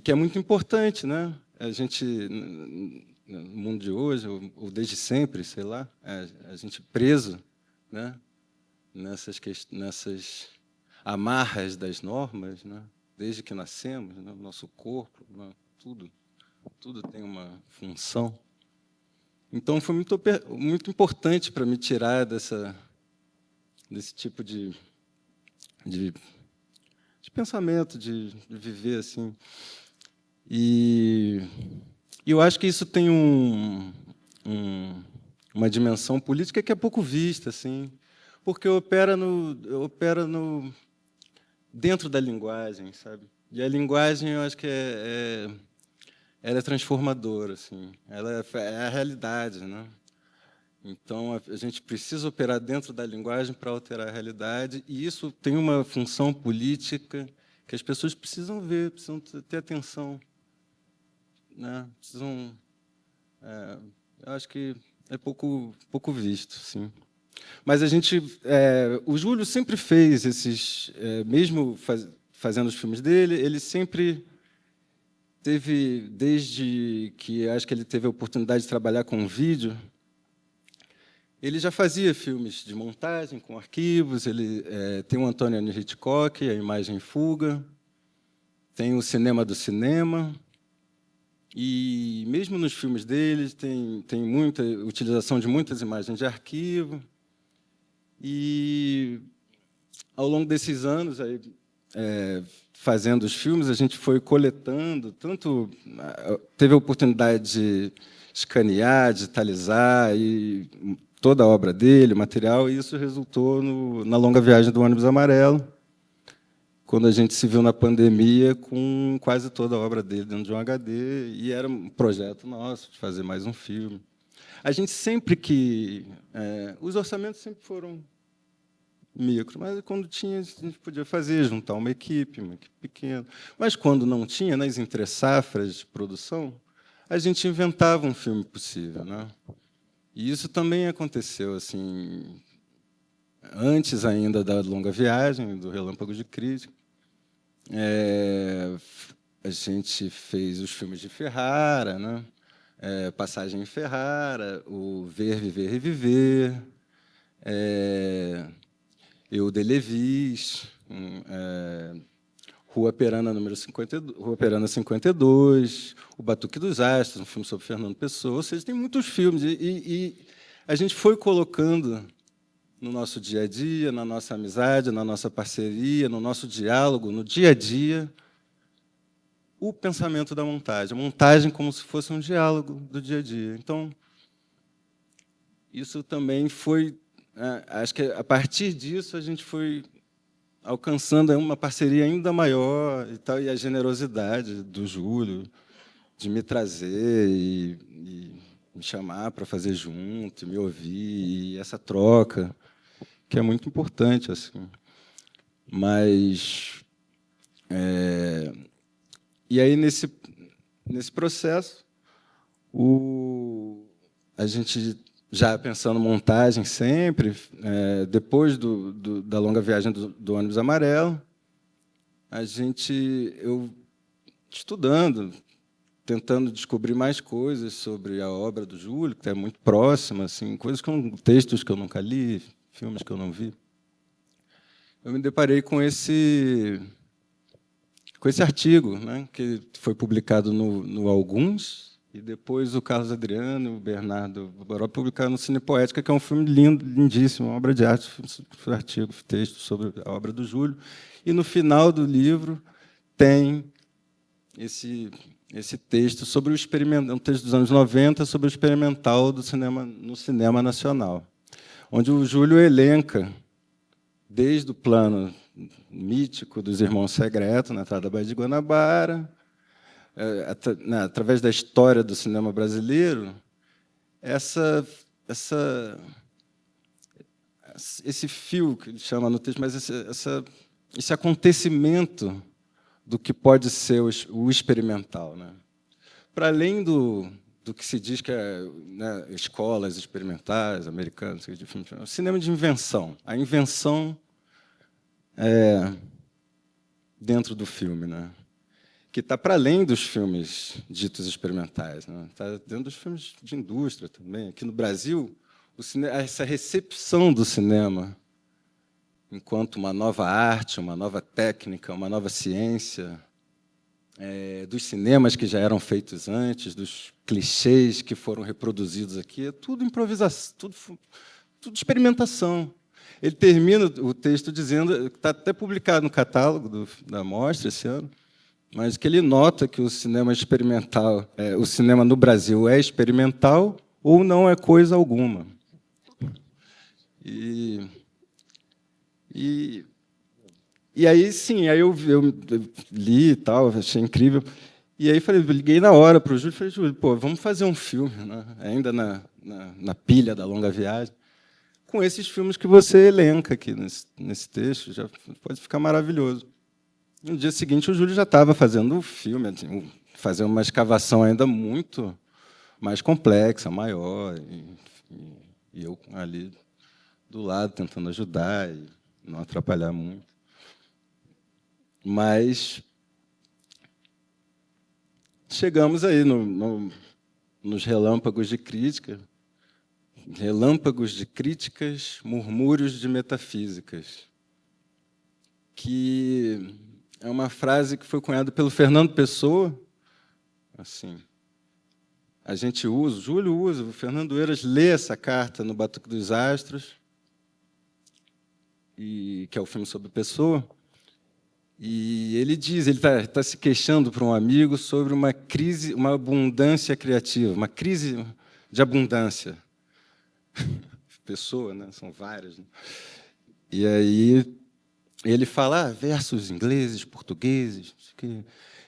é muito importante, né? A gente, no mundo de hoje, ou desde sempre, sei lá, a gente preso, né? Nessas amarras das normas, né? Desde que nascemos, né? Nosso corpo, né? Tudo tem uma função. Então, foi muito importante para me tirar desse tipo de pensamento, de viver assim. E eu acho que isso tem uma dimensão política que é pouco vista, assim, porque opera dentro da linguagem, sabe? E a linguagem, eu acho que ela é transformadora, assim. Ela é a realidade, né? Então, a gente precisa operar dentro da linguagem para alterar a realidade, e isso tem uma função política que as pessoas precisam ver, precisam ter atenção, né? Precisam, eu acho que é pouco visto, sim. Mas o Júlio sempre fez esses, mesmo fazendo os filmes dele, ele sempre teve, desde que acho que ele teve a oportunidade de trabalhar com vídeo. Ele já fazia filmes de montagem com arquivos. Ele tem o Antônio Hitchcock, A Imagem em Fuga, tem o Cinema do Cinema, e mesmo nos filmes dele tem muita utilização de muitas imagens de arquivo. E ao longo desses anos, fazendo os filmes, a gente foi coletando, teve a oportunidade de escanear, digitalizar e toda a obra dele, o material, e isso resultou na longa viagem do ônibus amarelo, quando a gente se viu na pandemia com quase toda a obra dele dentro de um HD, e era um projeto nosso de fazer mais um filme. A gente sempre os orçamentos sempre foram micro, mas quando tinha, a gente podia fazer, juntar uma equipe pequena. Mas, quando não tinha, nas entre-safras de produção, a gente inventava um filme possível, né? E isso também aconteceu assim, antes ainda da longa viagem, do Relâmpago de Crítica. A gente fez os filmes de Ferrara, né? Passagem em Ferrara, o Ver, Viver, Reviver, Eu de Levis, Rua Perana, número 52, Rua Perana 52, O Batuque dos Astros, um filme sobre Fernando Pessoa. Ou seja, tem muitos filmes. E a gente foi colocando no nosso dia a dia, na nossa amizade, na nossa parceria, no nosso diálogo, no dia a dia, o pensamento da montagem. A montagem como se fosse um diálogo do dia a dia. Então, isso também foi... acho que, a partir disso, a gente foi alcançando uma parceria ainda maior, e a generosidade do Júlio de me trazer, me chamar para fazer junto, me ouvir, e essa troca, que é muito importante, assim. Mas e aí nesse processo, a gente já pensando montagem sempre, depois da longa viagem do ônibus amarelo, eu estudando, tentando descobrir mais coisas sobre a obra do Júlio, que é muito próxima, assim, textos que eu nunca li, filmes que eu não vi. Eu me deparei com esse artigo, né, que foi publicado no Alguns, e depois o Carlos Adriano e o Bernardo Boró publicaram no Cine Poética, que é um filme lindo, lindíssimo, uma obra de arte, um artigo, texto sobre a obra do Júlio. E, no final do livro, tem esse texto sobre o experimental, um texto dos anos 90, sobre o experimental do cinema no cinema nacional, onde o Júlio elenca, desde o plano mítico dos Irmãos Secretos, na entrada da Baía de Guanabara, através da história do cinema brasileiro, esse fio que ele chama no texto, mas esse acontecimento do que pode ser o experimental, né? Para além do que se diz que é, né, escolas experimentais americanas, o cinema de invenção, a invenção dentro do filme, né? Que está para além dos filmes ditos experimentais, né? Está dentro dos filmes de indústria também. Aqui no Brasil, essa recepção do cinema enquanto uma nova arte, uma nova técnica, uma nova ciência, dos cinemas que já eram feitos antes, dos clichês que foram reproduzidos aqui, é tudo improvisação, tudo experimentação. Ele termina o texto dizendo, está até publicado no catálogo da mostra esse ano, mas que ele nota que o cinema experimental, o cinema no Brasil é experimental ou não é coisa alguma. E aí, sim, aí eu li e tal, achei incrível. E aí liguei na hora para o Júlio e falei, Júlio, pô, vamos fazer um filme, né? Ainda na pilha da longa viagem, com esses filmes que você elenca aqui nesse texto, já pode ficar maravilhoso. No dia seguinte, o Júlio já estava fazendo o filme, assim, fazendo uma escavação ainda muito mais complexa, maior, e eu ali do lado, tentando ajudar e não atrapalhar muito. Mas chegamos aí nos relâmpagos de crítica, murmúrios de metafísicas, que é uma frase que foi cunhada pelo Fernando Pessoa. Assim, a gente usa, o Júlio usa, o Fernando Eiras lê essa carta no Batuque dos Astros, que é o filme sobre Pessoa, e ele diz, ele está se queixando para um amigo sobre uma crise, uma abundância criativa, uma crise de abundância. Pessoa, né? São várias. Né? E aí ele fala versos ingleses, portugueses,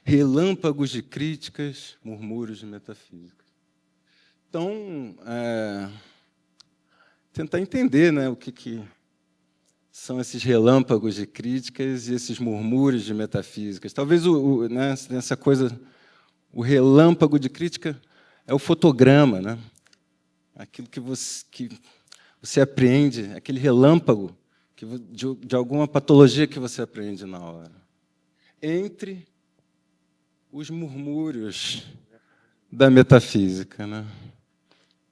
relâmpagos de críticas, murmúrios de metafísica. Então, tentar entender, né, o que são esses relâmpagos de críticas e esses murmúrios de metafísicas. Talvez né, essa coisa, o relâmpago de crítica é o fotograma, né? Aquilo que você apreende, aquele relâmpago de alguma patologia que você aprende na hora. Entre os murmúrios da metafísica, né?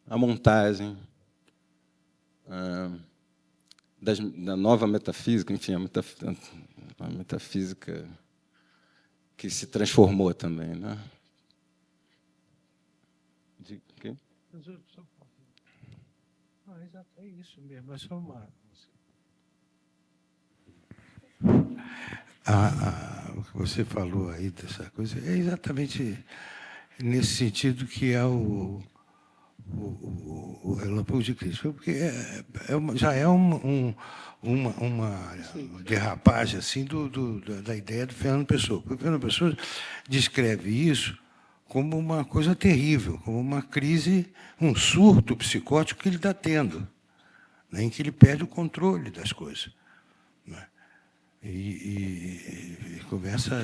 A montagem, da nova metafísica, enfim, a metafísica que se transformou também, né? De quê? É isso mesmo, é só uma... O que você falou aí dessa coisa é exatamente nesse sentido que é o relâmpago de crítica, porque já é uma derrapagem assim da ideia do Fernando Pessoa. Porque o Fernando Pessoa descreve isso como uma coisa terrível, como uma crise, um surto psicótico que ele está tendo, né, em que ele perde o controle das coisas. Né, e começa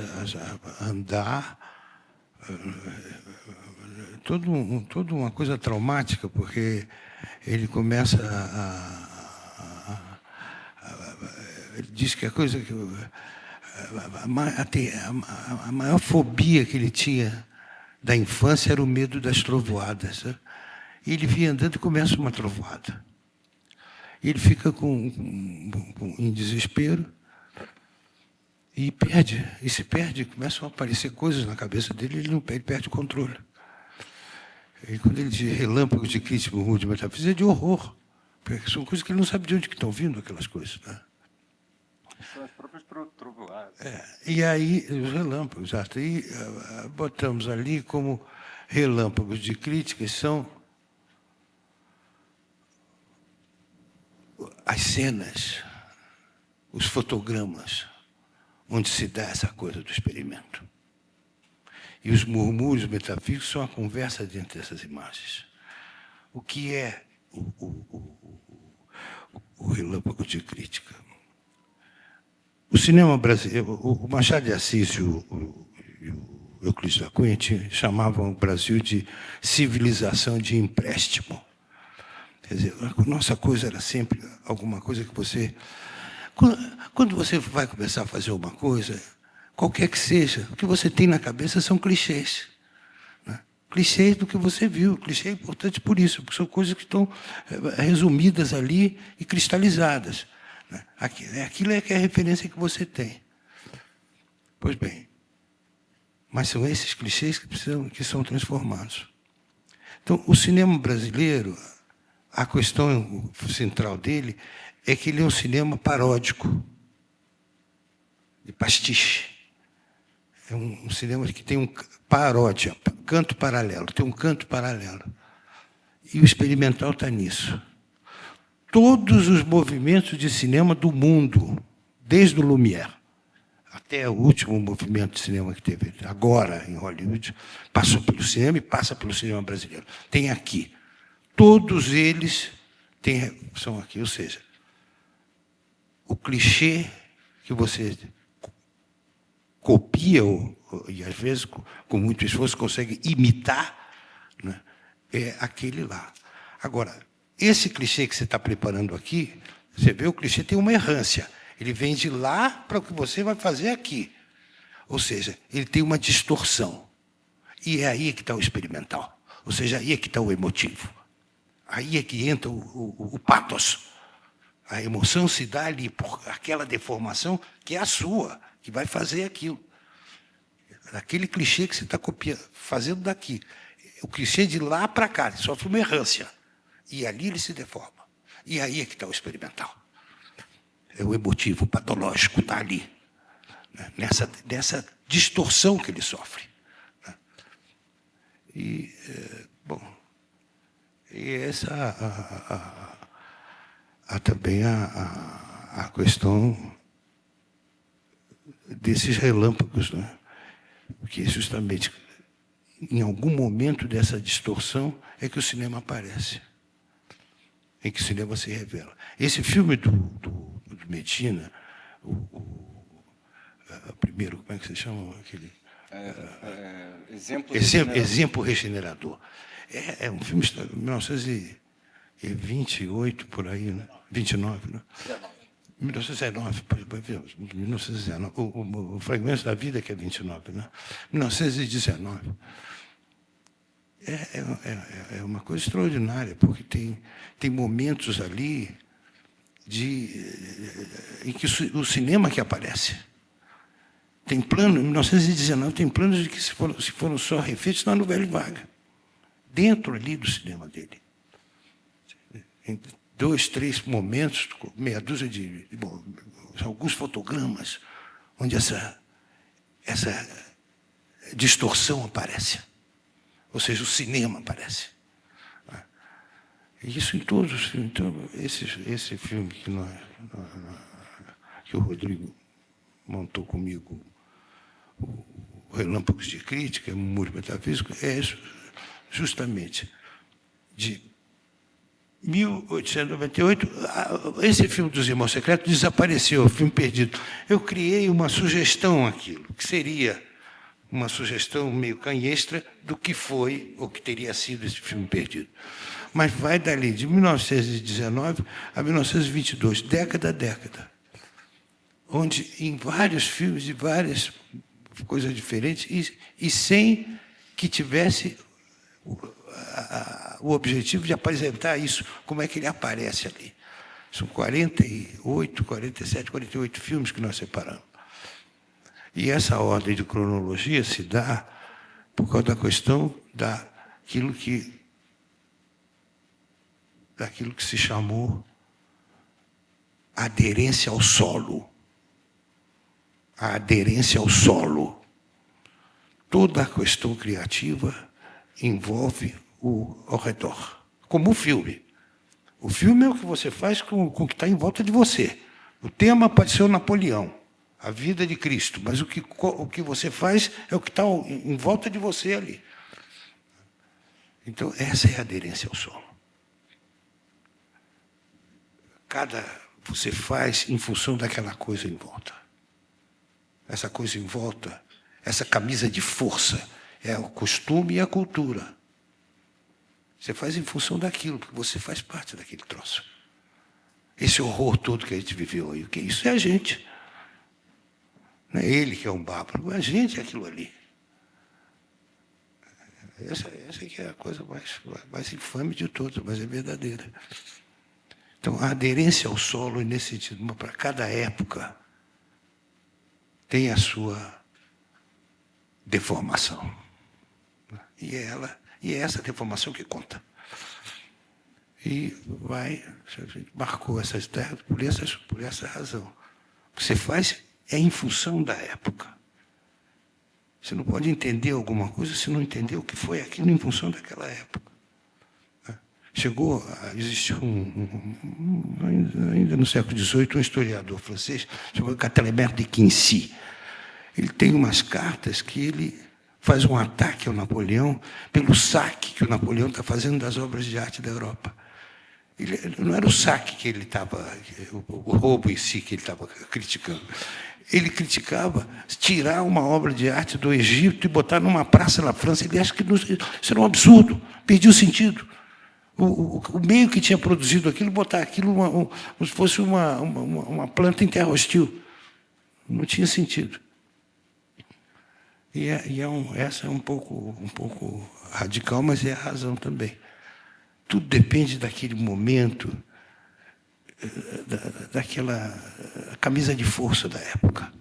a andar toda uma coisa traumática, porque ele começa ele diz que a coisa que a maior fobia que ele tinha da infância era o medo das trovoadas. Né? E ele vinha andando e começa uma trovoada. Ele fica em desespero e perde, e se perde, começam a aparecer coisas na cabeça dele, ele perde o controle. E quando ele diz relâmpagos de crítica, rude, metafísica, é de horror, porque são coisas que ele não sabe de onde que estão vindo, aquelas coisas. Né? São as próprias trovoadas. E aí, os relâmpagos, exato. E botamos ali como relâmpagos de críticas são as cenas, os fotogramas, onde se dá essa coisa do experimento. E os murmúrios metafísicos são a conversa dentro dessas imagens. O que é o relâmpago de crítica? O cinema brasileiro, o Machado de Assis e o Euclides da Cunha chamavam o Brasil de civilização de empréstimo. Quer dizer, a nossa coisa era sempre alguma coisa que você... Quando você vai começar a fazer uma coisa, qualquer que seja, o que você tem na cabeça são clichês. Né? Clichês do que você viu. Clichê é importante por isso, porque são coisas que estão resumidas ali e cristalizadas. Né? Aquilo é que é a referência que você tem. Pois bem, mas são esses clichês que são transformados. Então, o cinema brasileiro, a questão central dele é que ele é um cinema paródico, de pastiche. É um cinema que tem paródia, canto paralelo, tem um canto paralelo. E o experimental está nisso. Todos os movimentos de cinema do mundo, desde o Lumière até o último movimento de cinema que teve agora em Hollywood, passou pelo cinema e passa pelo cinema brasileiro. Tem aqui. Todos eles são aqui. Ou seja, o clichê que você copia, e às vezes, com muito esforço, consegue imitar, né, é aquele lá. Agora, esse clichê que você está preparando aqui, você vê, o clichê tem uma errância. Ele vem de lá para o que você vai fazer aqui. Ou seja, ele tem uma distorção. E é aí que está o experimental. Ou seja, aí é que está o emotivo. Aí é que entra o pathos. A emoção se dá ali por aquela deformação que é a sua, que vai fazer aquilo. Aquele clichê que você está copiando, fazendo daqui. O clichê de lá para cá, ele sofre uma errância. E ali ele se deforma. E aí é que está o experimental. É o emotivo, o patológico, está ali. Né? Nessa distorção que ele sofre. Né? E, bom, e essa há também a questão desses relâmpagos, né? Porque justamente em algum momento dessa distorção é que o cinema aparece, em que o cinema se revela. Esse filme do Medina, primeiro, como é que se chama aquele? Exemplo Regenerador. É um filme de 1928, por aí, né? 29, né? 1919, 1919. O Fragmento da Vida, que é 29, né? 1919. É uma coisa extraordinária, porque tem momentos ali em que o cinema que aparece. Tem plano, em 1919, tem planos de que se foram só refeitos lá no Velho Vaga, dentro ali do cinema dele. Em 2, 3 momentos, meia dúzia alguns fotogramas, onde essa distorção aparece. Ou seja, o cinema aparece. E isso em todos os filmes. Então, esse filme que o Rodrigo montou comigo, Relâmpagos de Crítica, Muro Metafísico, é justamente de 1898, esse filme dos Irmãos Secretos desapareceu, o filme perdido. Eu criei uma sugestão àquilo, que seria uma sugestão meio canhestra do que foi ou que teria sido esse filme perdido. Mas vai dali, de 1919 a 1922, década a década, onde em vários filmes, de várias coisas diferentes, e sem que tivesse o objetivo de apresentar isso, como é que ele aparece ali. São 48, 47, 48 filmes que nós separamos. E essa ordem de cronologia se dá por causa da questão daquilo que se chamou aderência ao solo. A aderência ao solo. Toda a questão criativa envolve ao redor, como o filme. O filme é o que você faz com o que está em volta de você. O tema pode ser o Napoleão, a vida de Cristo, mas o que você faz é o que está em volta de você ali. Então, essa é a aderência ao solo. Você faz em função daquela coisa em volta. Essa coisa em volta, essa camisa de força, é o costume e a cultura. Você faz em função daquilo, porque você faz parte daquele troço. Esse horror todo que a gente viveu aí, o que isso é a gente. Não é ele que é um bárbaro, a gente é aquilo ali. Essa que é a coisa mais infame de todas, mas é verdadeira. Então, a aderência ao solo, nesse sentido, para cada época, tem a sua deformação. E é essa deformação que conta. E a gente marcou essas terras por essa razão. O que você faz é em função da época. Você não pode entender alguma coisa se não entender o que foi aquilo em função daquela época. Chegou a existir ainda no século XVIII, um historiador francês, chamado Quatelembert de Quincy. Ele tem umas cartas que ele faz um ataque ao Napoleão pelo saque que o Napoleão está fazendo das obras de arte da Europa. Não era o saque que ele estava, o roubo em si que ele estava criticando. Ele criticava tirar uma obra de arte do Egito e botar numa praça na França. Ele acha que isso era um absurdo, perdia o sentido. O meio que tinha produzido aquilo, botar aquilo como se fosse uma planta em terra hostil. Não tinha sentido. Essa é um pouco radical, mas é a razão também. Tudo depende daquele momento, daquela camisa de força da época.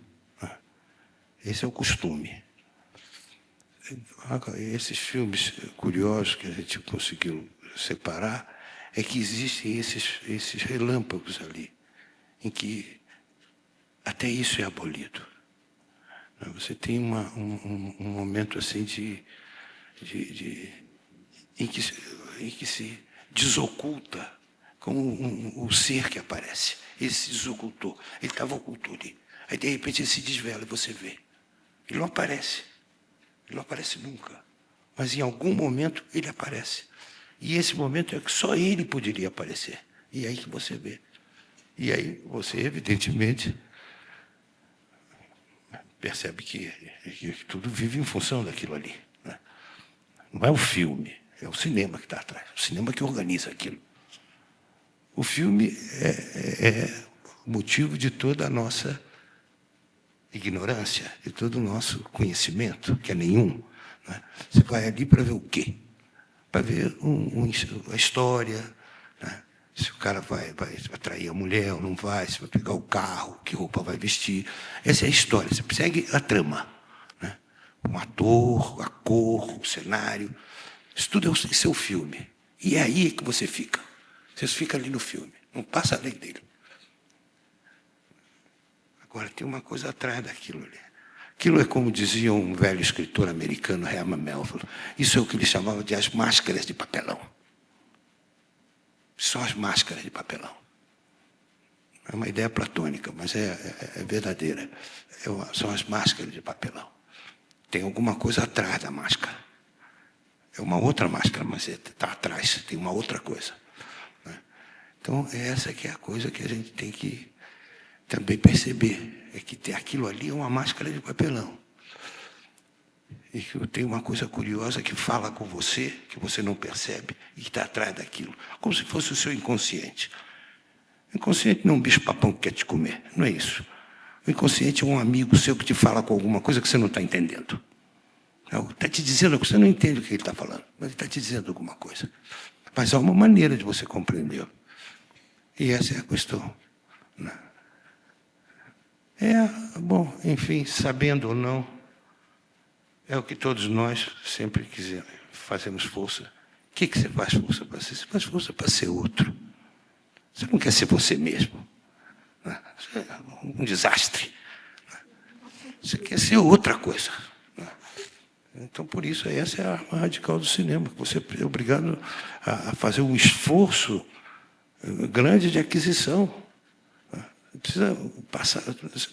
Esse é o costume. Esses filmes curiosos que a gente conseguiu separar é que existem esses relâmpagos ali, em que até isso é abolido. Você tem um momento assim em que se desoculta como o ser que aparece. Ele se desocultou. Ele estava oculto ali. Aí, de repente, ele se desvela e você vê. Ele não aparece. Ele não aparece nunca. Mas, em algum momento, ele aparece. E esse momento é que só ele poderia aparecer. E é aí que você vê. E aí você, evidentemente, percebe que tudo vive em função daquilo ali. Né? Não é o filme, é o cinema que está atrás. O cinema que organiza aquilo. O filme é motivo de toda a nossa ignorância, de todo o nosso conhecimento, que é nenhum. Né? Você vai ali para ver o quê? Para ver a história, né? Se o cara vai atrair a mulher ou não vai, se vai pegar o carro, que roupa vai vestir. Essa é a história, você segue a trama. Né? O ator, a cor, o cenário. Isso tudo é o seu filme. E é aí que você fica. Você fica ali no filme, não passa além dele. Agora, tem uma coisa atrás daquilo ali. Aquilo é como dizia um velho escritor americano, Herman Melville. Isso é o que ele chamava de as máscaras de papelão. São as máscaras de papelão. É uma ideia platônica, mas é verdadeira. São as máscaras de papelão. tem alguma coisa atrás da máscara. É uma outra máscara, mas está atrás, tem uma outra coisa. Né? Então, essa que é a coisa que a gente tem que também perceber, é que aquilo ali é uma máscara de papelão. E que tem uma coisa curiosa que fala com você, que você não percebe, e que está atrás daquilo, como se fosse o seu inconsciente. O inconsciente não é um bicho-papão que quer te comer, não é isso. O inconsciente é um amigo seu que te fala com alguma coisa que você não está entendendo. Está te dizendo que você não entende o que ele está falando, mas ele está te dizendo alguma coisa. Mas há uma maneira de você compreender. E essa é a questão. Né? Bom, enfim, sabendo ou não, é o que todos nós sempre quisemos, fazemos força. O que você faz força para ser? Você faz força para ser outro. Você não quer ser você mesmo. Né? Você é um desastre. Você quer ser outra coisa. Então, por isso, essa é a arma radical do cinema. Você é obrigado a fazer um esforço grande de aquisição. Precisa passar.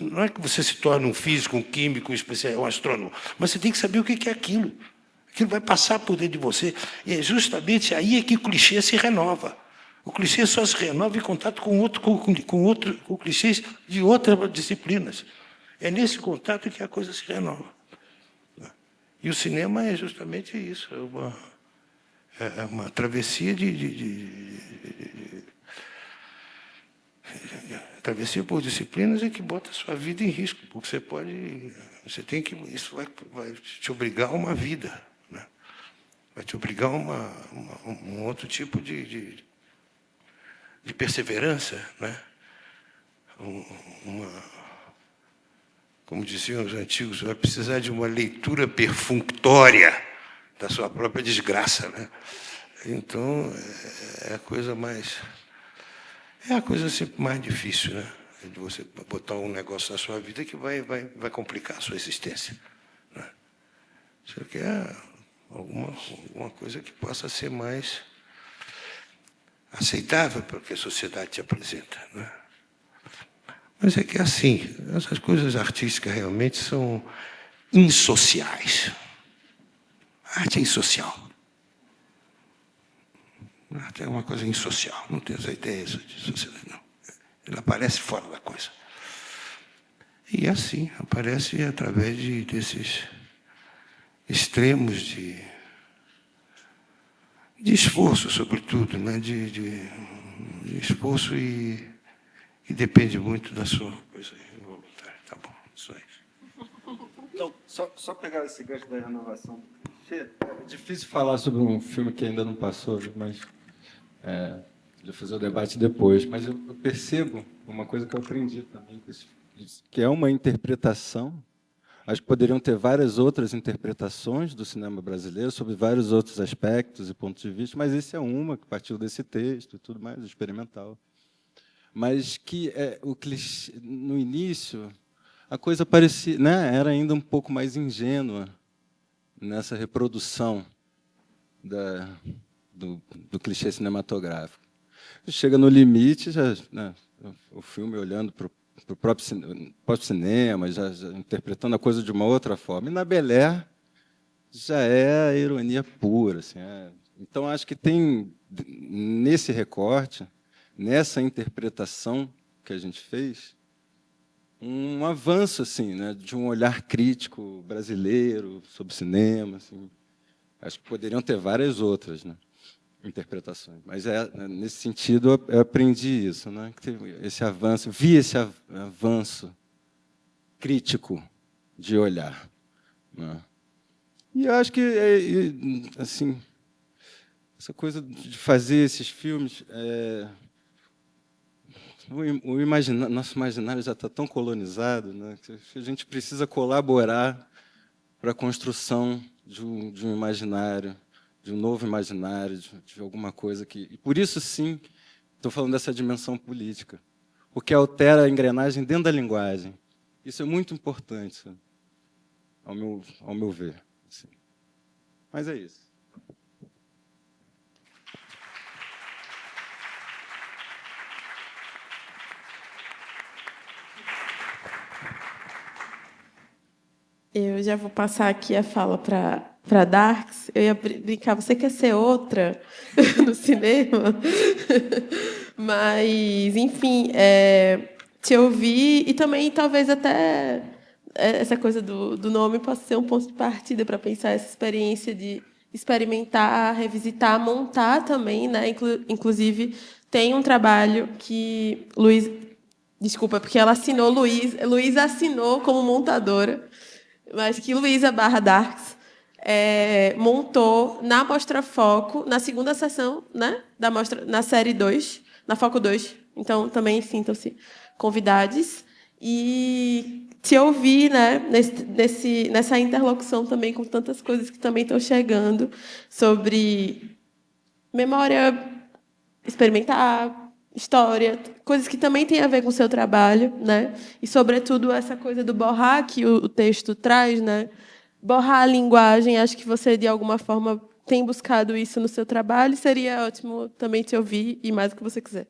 Não é que você se torne um físico, um químico, um astrônomo, mas você tem que saber o que é aquilo. Aquilo vai passar por dentro de você. E é justamente aí que o clichê se renova. O clichê só se renova em contato com clichês de outras disciplinas. É nesse contato que a coisa se renova. E o cinema é justamente isso, é uma travessia travessia por disciplinas e que bota a sua vida em risco, porque isso vai te obrigar a uma vida, né? Vai te obrigar a um outro tipo de perseverança, né? Como diziam os antigos, vai precisar de uma leitura perfunctória da sua própria desgraça, né? Então, é a coisa sempre mais difícil, né? De você botar um negócio na sua vida que vai complicar a sua existência. Né? Você quer alguma coisa que possa ser mais aceitável para o que a sociedade te apresenta, né? Mas é que assim, essas coisas artísticas realmente são insociais. A arte é insocial. A arte é uma coisa insocial. Não tem essa ideia de sociedade, não. Ela aparece fora da coisa. E assim, aparece através desses extremos de esforço, sobretudo, né? de esforço e depende muito da sua coisa involuntária. Tá bom, isso aí. Então, só pegar esse gancho da renovação do clichê. É difícil falar sobre um filme que ainda não passou, mas de fazer o debate depois. Mas eu percebo uma coisa que eu aprendi também com esse filme, que é uma interpretação. Acho que poderiam ter várias outras interpretações do cinema brasileiro sobre vários outros aspectos e pontos de vista, mas esse é uma que partiu desse texto e tudo mais, experimental. Mas que o clichê, no início, a coisa parecia, né, era ainda um pouco mais ingênua nessa reprodução do clichê cinematográfico. Chega no limite, né, o filme olhando para o próprio cinema, já interpretando a coisa de uma outra forma. E na Bel Air já é a ironia pura. Assim, Então, acho que tem, nesse recorte, nessa interpretação que a gente fez, um avanço assim, né, de um olhar crítico brasileiro sobre cinema. Assim. Acho que poderiam ter várias outras, né, interpretações. Mas, nesse sentido, eu aprendi isso, né, que teve esse avanço, vi esse avanço crítico de olhar. Né. E eu acho que, assim, essa coisa de fazer esses filmes... nosso imaginário já está tão colonizado, né, que a gente precisa colaborar para a construção de um imaginário, de um novo imaginário, de alguma coisa que... E por isso, sim, estou falando dessa dimensão política, porque altera a engrenagem dentro da linguagem. Isso é muito importante, sabe? Ao meu ver. Assim. Mas é isso. Eu já vou passar aqui a fala para Darks. Eu ia brincar, você quer ser outra no cinema? Mas, enfim, te ouvir e também talvez até essa coisa do nome possa ser um ponto de partida para pensar essa experiência de experimentar, revisitar, montar também, né? Inclusive, tem um trabalho que Luiz, desculpa, porque ela assinou, Luiz assinou como montadora, mas que Luísa Barra Darks montou na Mostra Foco, na segunda sessão, né, da mostra, na série 2, na Foco 2. Então, também sintam-se convidados. E te ouvir, né, nessa interlocução também com tantas coisas que também estão chegando sobre memória experimentar, história, coisas que também têm a ver com o seu trabalho, né? E, sobretudo, essa coisa do borrar que o texto traz, né? Borrar a linguagem, acho que você, de alguma forma, tem buscado isso no seu trabalho. Seria ótimo também te ouvir e mais o que você quiser.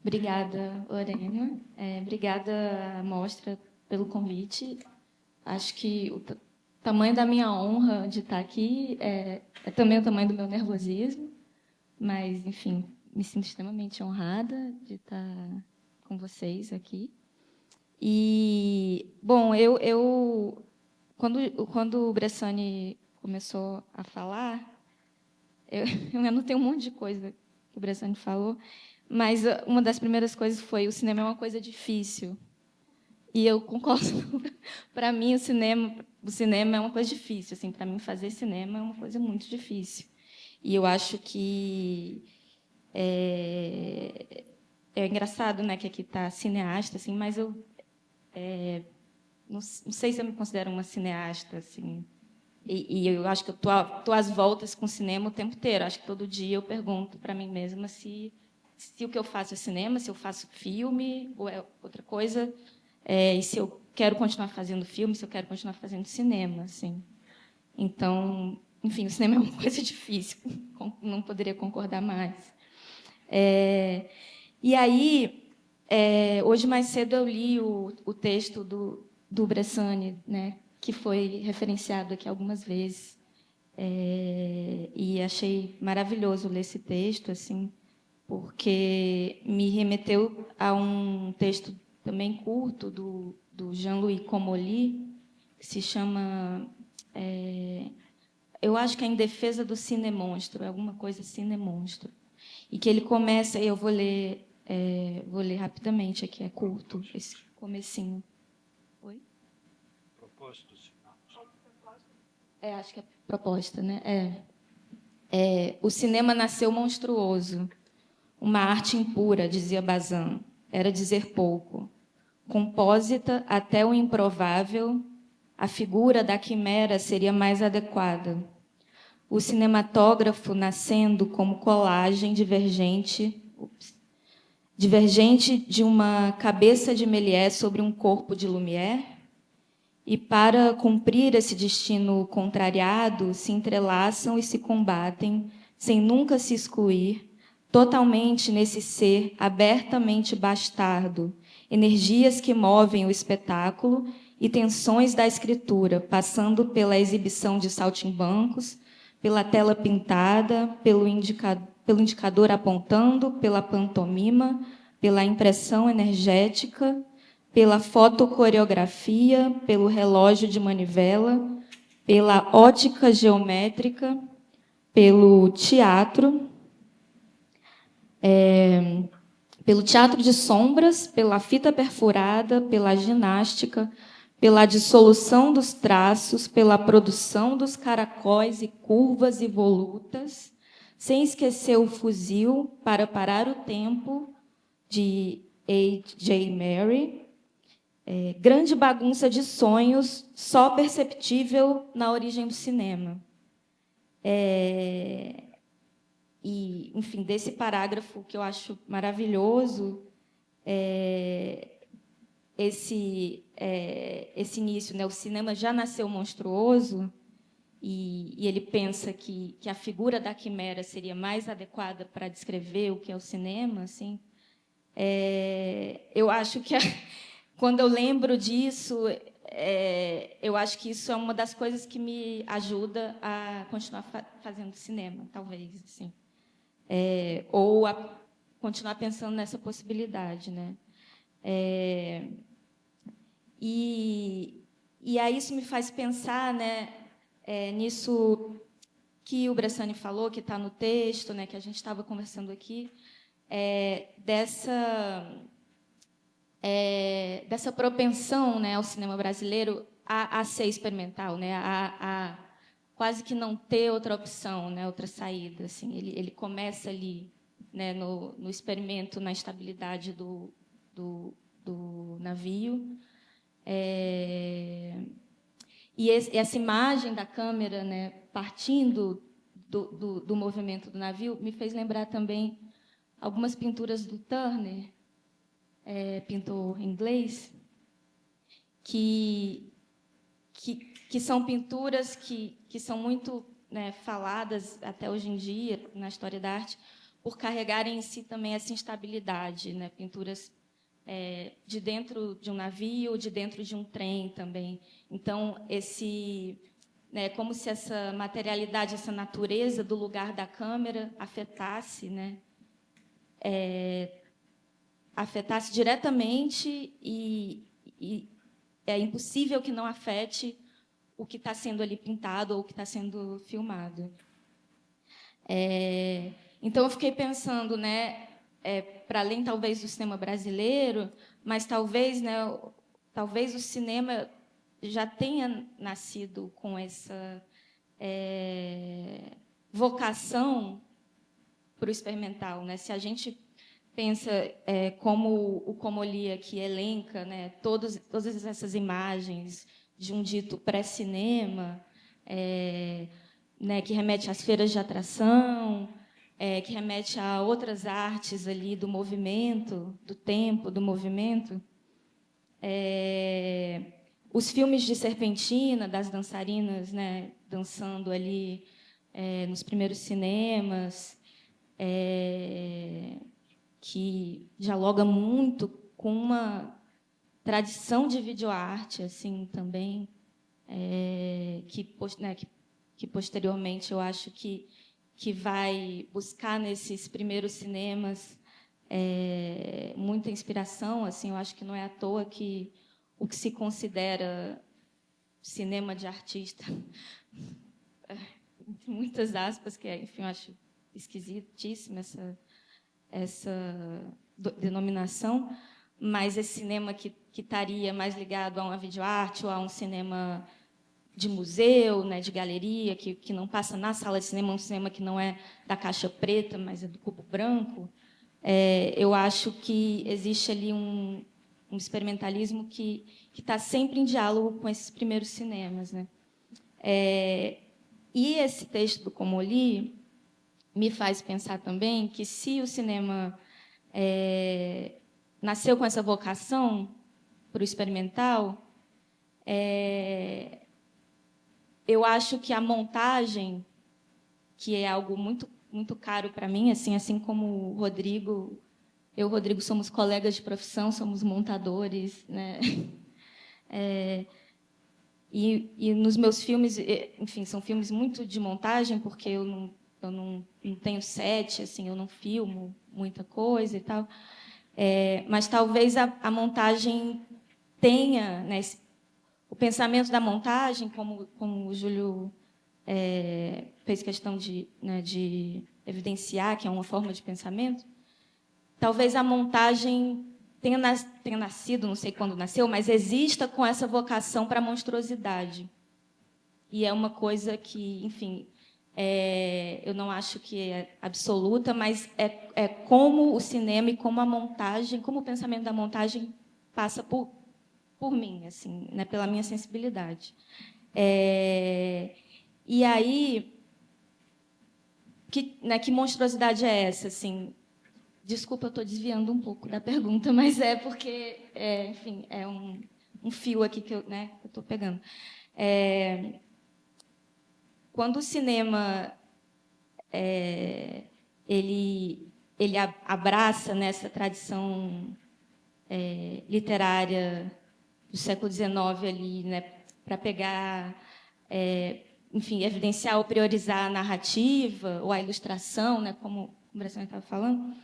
Obrigada, Lorena. Obrigada à mostra pelo convite. Acho que o tamanho da minha honra de estar aqui é também o tamanho do meu nervosismo, mas, enfim, me sinto extremamente honrada de estar com vocês aqui. E, bom, quando o Bressani começou a falar, eu anotei um monte de coisa que o Bressani falou, mas uma das primeiras coisas foi: o cinema é uma coisa difícil. E eu concordo. Para mim, o cinema é uma coisa difícil. Assim, para mim, fazer cinema é uma coisa muito difícil. E eu acho que é engraçado, né, que aqui está cineasta, assim, mas eu não sei se eu me considero uma cineasta, assim. E eu acho que eu tô às voltas com o cinema o tempo inteiro. Acho que todo dia eu pergunto para mim mesma se o que eu faço é cinema, se eu faço filme ou é outra coisa, e se eu quero continuar fazendo filme, se eu quero continuar fazendo cinema, assim. Então, enfim, o cinema é uma coisa difícil, não poderia concordar mais. E aí, hoje mais cedo eu li o texto do Bressani, né, que foi referenciado aqui algumas vezes, e achei maravilhoso ler esse texto, assim, porque me remeteu a um texto também curto do Jean-Louis Comolli, que se chama, eu acho que é Em Defesa do Cinemonstro, alguma coisa Cinemonstro, e que ele começa, eu vou ler rapidamente aqui, é curto, esse comecinho. Oi? Propósito, sinal. Acho que é proposta, né? O cinema nasceu monstruoso. Uma arte impura, dizia Bazin, era dizer pouco. Compósita até o improvável, a figura da quimera seria mais adequada. O cinematógrafo nascendo como colagem divergente de uma cabeça de Méliès sobre um corpo de Lumière, e para cumprir esse destino contrariado, se entrelaçam e se combatem, sem nunca se excluir, totalmente nesse ser abertamente bastardo, energias que movem o espetáculo e tensões da escritura, passando pela exibição de saltimbancos, pela tela pintada, pelo indicador apontando, pela pantomima, pela impressão energética, pela fotocoreografia, pelo relógio de manivela, pela ótica geométrica, pelo teatro, pelo teatro de sombras, pela fita perfurada, pela ginástica, pela dissolução dos traços, pela produção dos caracóis e curvas e volutas, sem esquecer o fuzil para parar o tempo, de A.J. Mary, grande bagunça de sonhos, só perceptível na origem do cinema. E, enfim, desse parágrafo que eu acho maravilhoso, esse início, né? O cinema já nasceu monstruoso, e ele pensa que a figura da quimera seria mais adequada para descrever o que é o cinema, assim. Eu acho que quando eu lembro disso, eu acho que isso é uma das coisas que me ajuda a continuar fazendo cinema, talvez, assim. Ou a continuar pensando nessa possibilidade, né? E aí isso me faz pensar, né, nisso que o Bressani falou, que está no texto, né, que a gente estava conversando aqui, dessa propensão, né, ao cinema brasileiro a ser experimental, né, a quase que não ter outra opção, né, outra saída. Assim, ele começa ali, né, no experimento, na estabilidade do navio. E essa imagem da câmera, né, partindo do movimento do navio, me fez lembrar também algumas pinturas do Turner, pintor inglês, que são pinturas que são muito, né, faladas até hoje em dia na história da arte, por carregarem em si também essa instabilidade, né? Pinturas de dentro de um navio, de dentro de um trem também. Então, né, como se essa materialidade, essa natureza do lugar da câmera afetasse, né, afetasse diretamente, e é impossível que não afete o que está sendo ali pintado ou o que está sendo filmado. Então, eu fiquei pensando, né, para além, talvez, do cinema brasileiro, mas talvez, né, talvez o cinema já tenha nascido com essa vocação para o experimental, né? Se a gente pensa como o Comolli que elenca, né, todas essas imagens de um dito pré-cinema, né, que remete às feiras de atração, que remete a outras artes ali do movimento, do tempo, do movimento. Os filmes de Serpentina, das dançarinas, né, dançando ali nos primeiros cinemas, que dialoga muito com uma tradição de videoarte, assim, também, que posteriormente eu acho que vai buscar nesses primeiros cinemas muita inspiração. Assim, eu acho que não é à toa que o que se considera cinema de artista, entre muitas aspas, que enfim, eu acho esquisitíssima essa denominação, mas esse cinema que estaria mais ligado a uma videoarte ou a um cinema de museu, né, de galeria, que não passa na sala de cinema, um cinema que não é da caixa preta, mas é do cubo branco, eu acho que existe ali um experimentalismo que está sempre em diálogo com esses primeiros cinemas, né? E esse texto do Comolli me faz pensar também que, se o cinema nasceu com essa vocação para o experimental, eu acho que a montagem, que é algo muito, muito caro para mim, assim como o Rodrigo, eu e o Rodrigo somos colegas de profissão, somos montadores, né? E nos meus filmes, enfim, são filmes muito de montagem, porque eu não tenho set, assim, eu não filmo muita coisa e tal. Mas talvez a montagem tenha, né, o pensamento da montagem, como o Júlio fez questão né, de evidenciar, que é uma forma de pensamento. Talvez a montagem tenha nascido, não sei quando nasceu, mas exista com essa vocação para a monstruosidade. E é uma coisa que, enfim, eu não acho que é absoluta, mas é como o cinema e como a montagem, como o pensamento da montagem passa por mim, assim, né, pela minha sensibilidade. E aí, que monstruosidade é essa, assim? Desculpa, eu estou desviando um pouco da pergunta, mas é porque, enfim, é um fio aqui que eu estou pegando. Quando o cinema ele abraça nessa tradição literária do século XIX ali, né, para pegar, enfim, evidenciar ou priorizar a narrativa ou a ilustração, né, como o Bressani estava falando.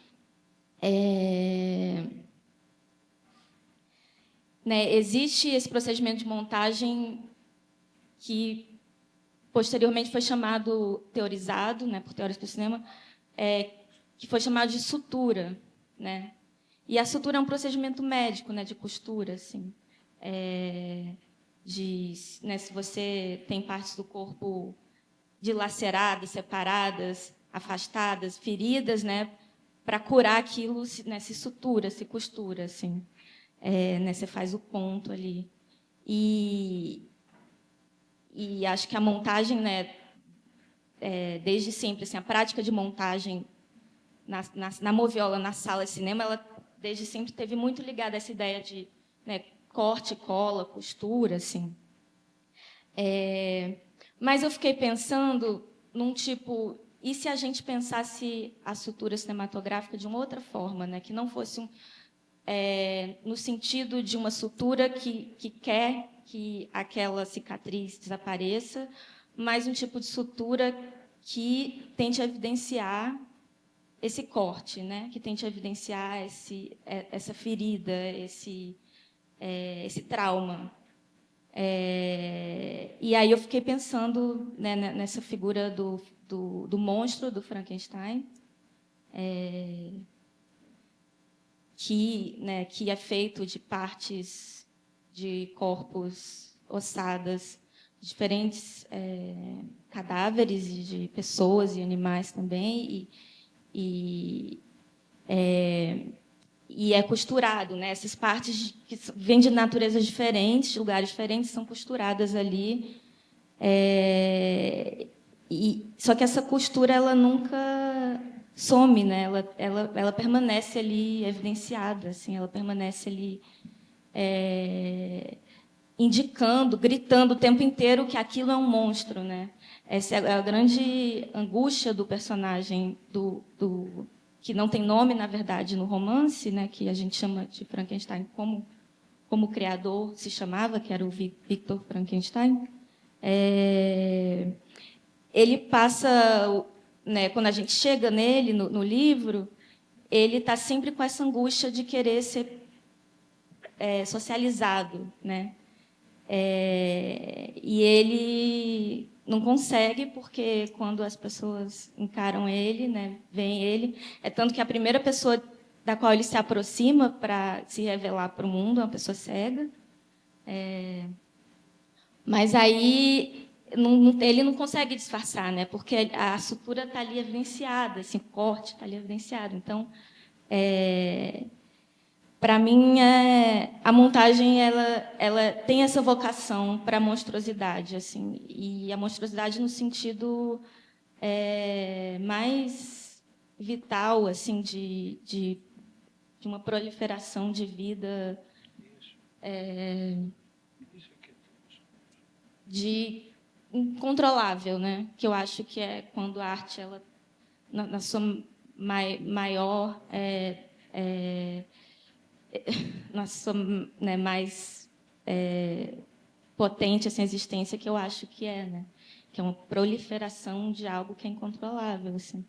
Né, existe esse procedimento de montagem que posteriormente foi chamado, teorizado, né, por teóricos do cinema, que foi chamado de sutura, né? E a sutura é um procedimento médico, né, de costura, assim, né, se você tem partes do corpo dilaceradas, separadas, afastadas, feridas, né, para curar aquilo, né, se sutura, se costura, assim, né, você faz o ponto ali. E acho que a montagem, né, desde sempre, assim, a prática de montagem na moviola, na sala de cinema, ela desde sempre teve muito ligada a essa ideia de, né, corte, cola, costura, assim. Mas eu fiquei pensando num tipo, e se a gente pensasse a sutura cinematográfica de uma outra forma, né, que não fosse no sentido de uma sutura que quer que aquela cicatriz desapareça, mas um tipo de sutura que tente evidenciar esse corte, né? Que tente evidenciar essa ferida, esse trauma. E aí eu fiquei pensando, né, nessa figura do monstro, do Frankenstein, que é feito de partes de corpos ossadas, diferentes cadáveres de pessoas e animais também, e é costurado, né? Essas partes que vêm de naturezas diferentes, lugares diferentes, são costuradas ali. Só que essa costura ela nunca some, né? Ela permanece ali evidenciada, assim, ela permanece ali indicando, gritando o tempo inteiro que aquilo é um monstro, né? Essa é a grande angústia do personagem que não tem nome, na verdade, no romance, né? Que a gente chama de Frankenstein como o criador se chamava, que era o Victor Frankenstein. Ele passa, né, quando a gente chega nele, no livro, ele está sempre com essa angústia de querer ser socializado, né? E ele não consegue, porque quando as pessoas encaram ele, né, veem ele, tanto que a primeira pessoa da qual ele se aproxima para se revelar para o mundo é uma pessoa cega. Mas aí ele não consegue disfarçar, né, porque a sutura está ali evidenciada, assim, o corte está ali evidenciado. Então, para mim, a montagem ela tem essa vocação para a monstruosidade, assim, e a monstruosidade no sentido mais vital, assim, de uma proliferação de vida, de incontrolável, né? Que eu acho que é quando a arte, ela, na sua maior na sua, né, mais potente assim, existência, que eu acho que né? Que é uma proliferação de algo que é incontrolável. Assim.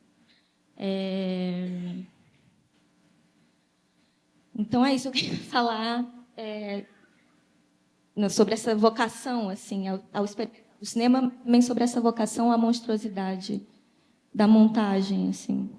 Então, é isso que eu queria falar sobre essa vocação assim, o cinema também sobre essa vocação à monstruosidade da montagem. Assim.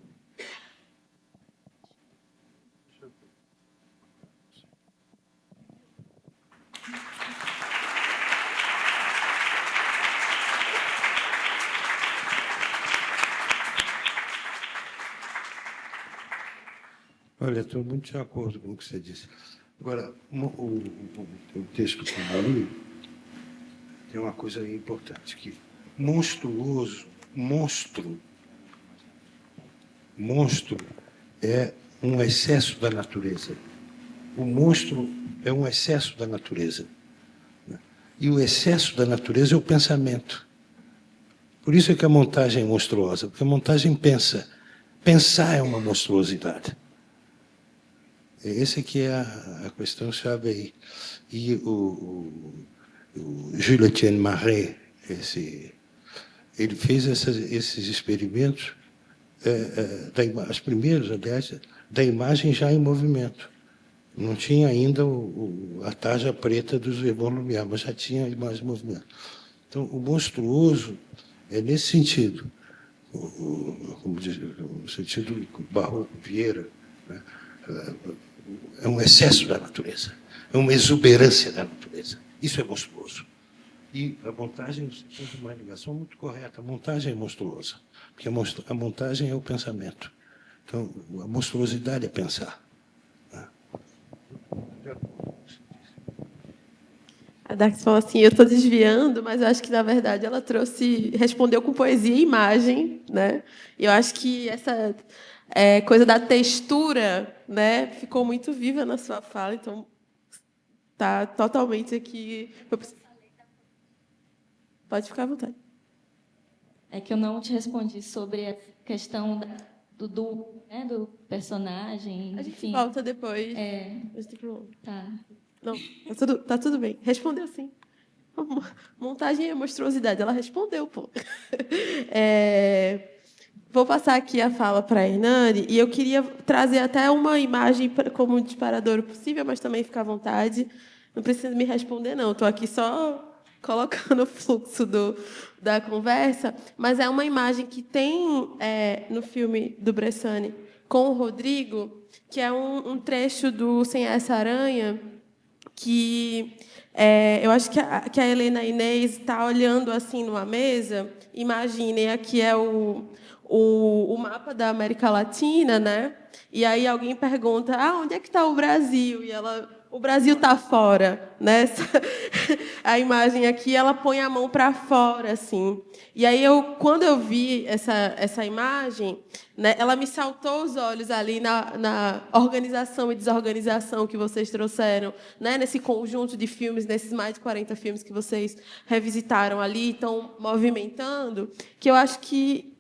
Olha, estou muito de acordo com o que você disse. Agora, o texto que eu li tem uma coisa importante, que monstruoso, monstro é um excesso da natureza. O monstro é um excesso da natureza. E o excesso da natureza é o pensamento. Por isso é que a montagem é monstruosa, porque a montagem pensa. Pensar é uma monstruosidade. Esse que é a questão-chave aí. E o Jules Etienne Marais, ele fez esses experimentos, os primeiros, aliás, da imagem já em movimento. Não tinha ainda a tarja preta dos irmãos Lumière, mas já tinha a imagem em movimento. Então, o monstruoso é nesse sentido, como diz, no sentido Barroco Vieira, né? É um excesso da natureza, é uma exuberância da natureza. Isso é monstruoso. E a montagem, você fez uma ligação muito correta, a montagem é monstruosa, porque a montagem é o pensamento. Então, a monstruosidade é pensar. A Dax falou assim, eu estou desviando, mas eu acho que, na verdade, ela respondeu com poesia e imagem, né? E eu acho que essa coisa da textura, né, ficou muito viva na sua fala, então está totalmente aqui. Pode ficar à vontade. É que eu não te respondi sobre a questão do personagem. A gente enfim. volta depois. Tá. Não, tá tudo bem. Respondeu sim. Montagem e monstruosidade. Ela respondeu, pô. Vou passar aqui a fala para a Hernani, e eu queria trazer até uma imagem como disparador possível, mas também fica à vontade. Não precisa me responder, não. Estou aqui só colocando o fluxo da conversa, mas é uma imagem que tem no filme do Bressani com o Rodrigo, que é um trecho do Sem Essa Aranha, que eu acho que a Helena Inês está olhando assim numa mesa. Imaginem, aqui é o mapa da América Latina, né? E aí alguém pergunta, onde é que está o Brasil? E o Brasil está fora, né? A imagem aqui, ela põe a mão para fora, assim. E aí quando eu vi essa imagem, né, ela me saltou os olhos ali na organização e desorganização que vocês trouxeram, né, nesse conjunto de filmes, nesses mais de 40 filmes que vocês revisitaram ali, estão movimentando, que eu acho que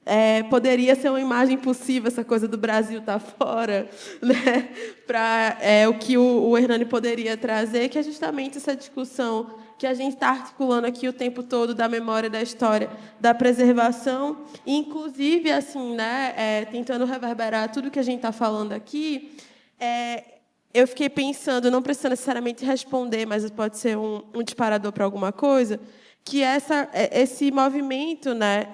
poderia ser uma imagem possível, essa coisa do Brasil estar fora, né, para o que o Hernani poderia trazer, que é justamente essa discussão que a gente está articulando aqui o tempo todo da memória, da história, da preservação, e, inclusive, assim, né, tentando reverberar tudo que a gente está falando aqui. Eu fiquei pensando, não precisa necessariamente responder, mas pode ser um disparador para alguma coisa, que esse movimento, né,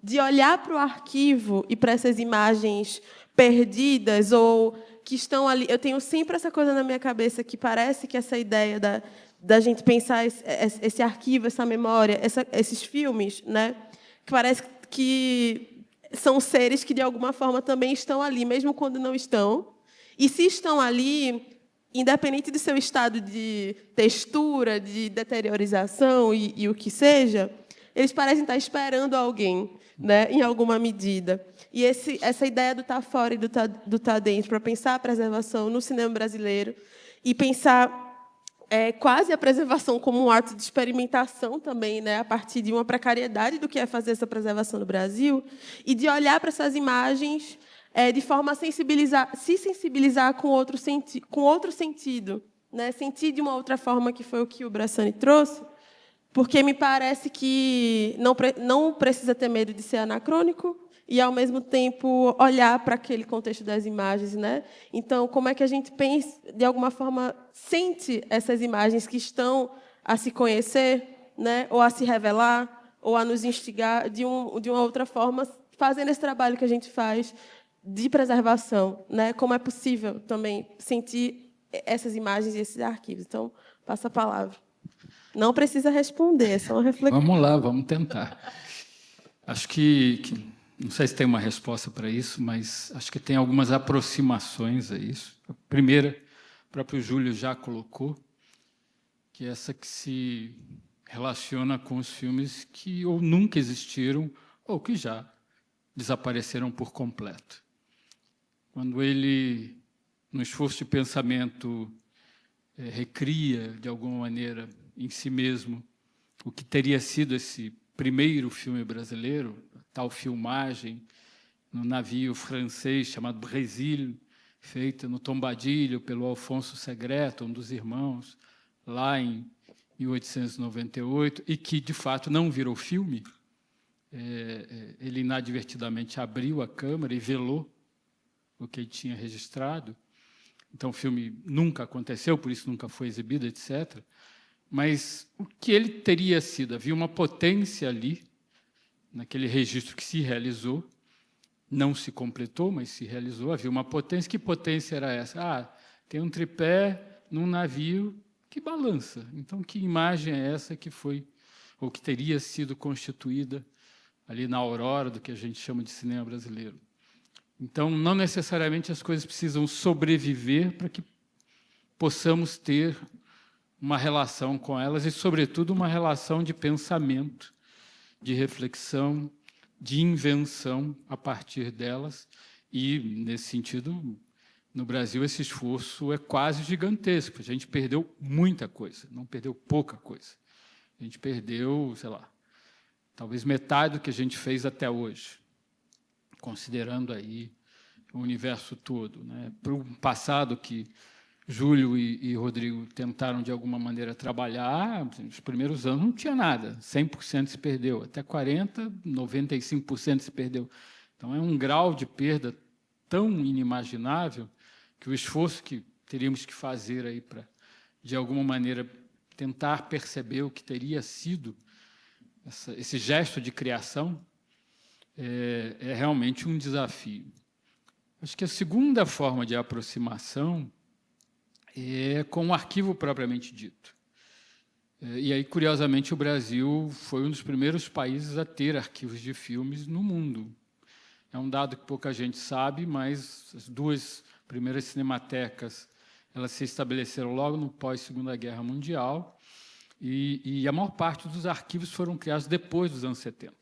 de olhar para o arquivo e para essas imagens perdidas ou que estão ali. Eu tenho sempre essa coisa na minha cabeça que parece que essa ideia da gente pensar esse arquivo, essa memória, esses filmes, né, que parece que são seres que, de alguma forma, também estão ali, mesmo quando não estão. E, se estão ali, independente do seu estado de textura, de deteriorização e o que seja, eles parecem estar esperando alguém, né, em alguma medida. E essa ideia do estar fora e do estar dentro, para pensar a preservação no cinema brasileiro e pensar quase a preservação como um ato de experimentação também, né, a partir de uma precariedade do que é fazer essa preservação no Brasil, e de olhar para essas imagens de forma a se sensibilizar com outro sentido, né, sentir de uma outra forma, que foi o que o Bressani trouxe, porque me parece que não precisa ter medo de ser anacrônico e, ao mesmo tempo, olhar para aquele contexto das imagens, né? Então, como é que a gente pensa, de alguma forma, sente essas imagens que estão a se conhecer, né? Ou a se revelar, ou a nos instigar de uma outra forma, fazendo esse trabalho que a gente faz de preservação, né? Como é possível também sentir essas imagens e esses arquivos. Então, passo a palavra. Não precisa responder, é só uma reflexão. Vamos lá, vamos tentar. Acho que não sei se tem uma resposta para isso, mas acho que tem algumas aproximações a isso. A primeira, o próprio Júlio já colocou, que é essa que se relaciona com os filmes que ou nunca existiram ou que já desapareceram por completo. Quando ele, no esforço de pensamento, recria, de alguma maneira, em si mesmo, o que teria sido esse primeiro filme brasileiro, tal filmagem, no navio francês chamado Brésil, feita no Tombadilho pelo Alfonso Segreto, um dos irmãos, lá em 1898, e que, de fato, não virou filme. Ele inadvertidamente abriu a câmera e velou o que ele tinha registrado. Então, o filme nunca aconteceu, por isso nunca foi exibido, etc. Mas o que ele teria sido? Havia uma potência ali, naquele registro que se realizou, não se completou, mas se realizou, havia uma potência. Que potência era essa? Tem um tripé num navio que balança. Então, que imagem é essa que foi, ou que teria sido constituída ali na aurora do que a gente chama de cinema brasileiro? Então, não necessariamente as coisas precisam sobreviver para que possamos ter uma relação com elas e, sobretudo, uma relação de pensamento, de reflexão, de invenção a partir delas. E, nesse sentido, no Brasil, esse esforço é quase gigantesco. A gente perdeu muita coisa, não perdeu pouca coisa. A gente perdeu, sei lá, talvez metade do que a gente fez até hoje, considerando aí o universo todo, né? Para o passado que Júlio e Rodrigo tentaram, de alguma maneira, trabalhar, nos primeiros anos não tinha nada, 100% se perdeu, até 40%, 95% se perdeu. Então, é um grau de perda tão inimaginável que o esforço que teríamos que fazer aí para, de alguma maneira, tentar perceber o que teria sido esse gesto de criação é realmente um desafio. Acho que a segunda forma de aproximação é com o arquivo propriamente dito. E aí, curiosamente, o Brasil foi um dos primeiros países a ter arquivos de filmes no mundo. É um dado que pouca gente sabe, mas as duas primeiras cinematecas elas se estabeleceram logo no pós-Segunda Guerra Mundial, e a maior parte dos arquivos foram criados depois dos anos 70.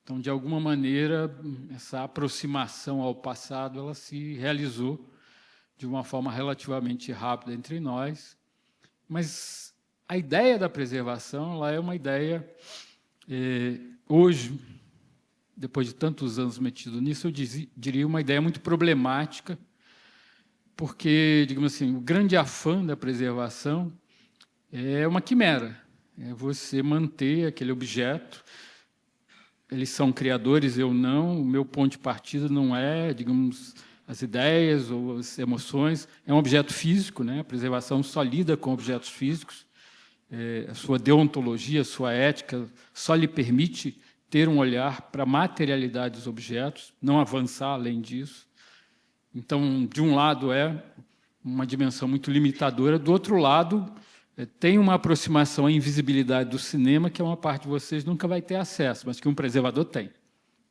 Então, de alguma maneira, essa aproximação ao passado ela se realizou de uma forma relativamente rápida entre nós, mas a ideia da preservação ela é uma ideia, hoje, depois de tantos anos metido nisso, eu diria uma ideia muito problemática, porque, digamos assim, o grande afã da preservação é uma quimera, é você manter aquele objeto. Eles são criadores, eu não, o meu ponto de partida não é, digamos, as ideias ou as emoções, é um objeto físico, né? A preservação só lida com objetos físicos, a sua deontologia, a sua ética só lhe permite ter um olhar para a materialidade dos objetos, não avançar além disso. Então, de um lado, é uma dimensão muito limitadora, do outro lado, tem uma aproximação à invisibilidade do cinema que uma parte de vocês nunca vai ter acesso, mas que um preservador tem.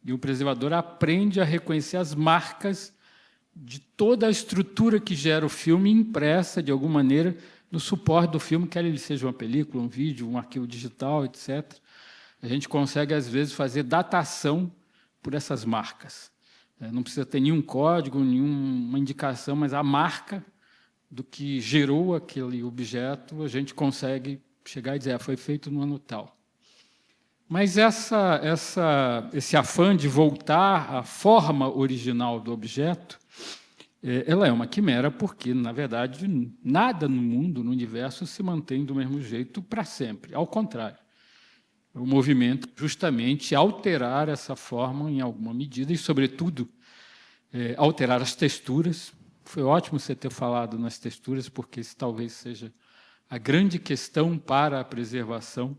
E o preservador aprende a reconhecer as marcas de toda a estrutura que gera o filme impressa, de alguma maneira, no suporte do filme, quer ele seja uma película, um vídeo, um arquivo digital, etc. A gente consegue, às vezes, fazer datação por essas marcas. Não precisa ter nenhum código, nenhuma indicação, mas a marca do que gerou aquele objeto, a gente consegue chegar e dizer, foi feito no ano tal. Mas esse afã de voltar à forma original do objeto, ela é uma quimera, porque, na verdade, nada no mundo, no universo, se mantém do mesmo jeito para sempre. Ao contrário. O movimento, justamente, alterar essa forma em alguma medida e, sobretudo, alterar as texturas. Foi ótimo você ter falado nas texturas, porque isso talvez seja a grande questão para a preservação.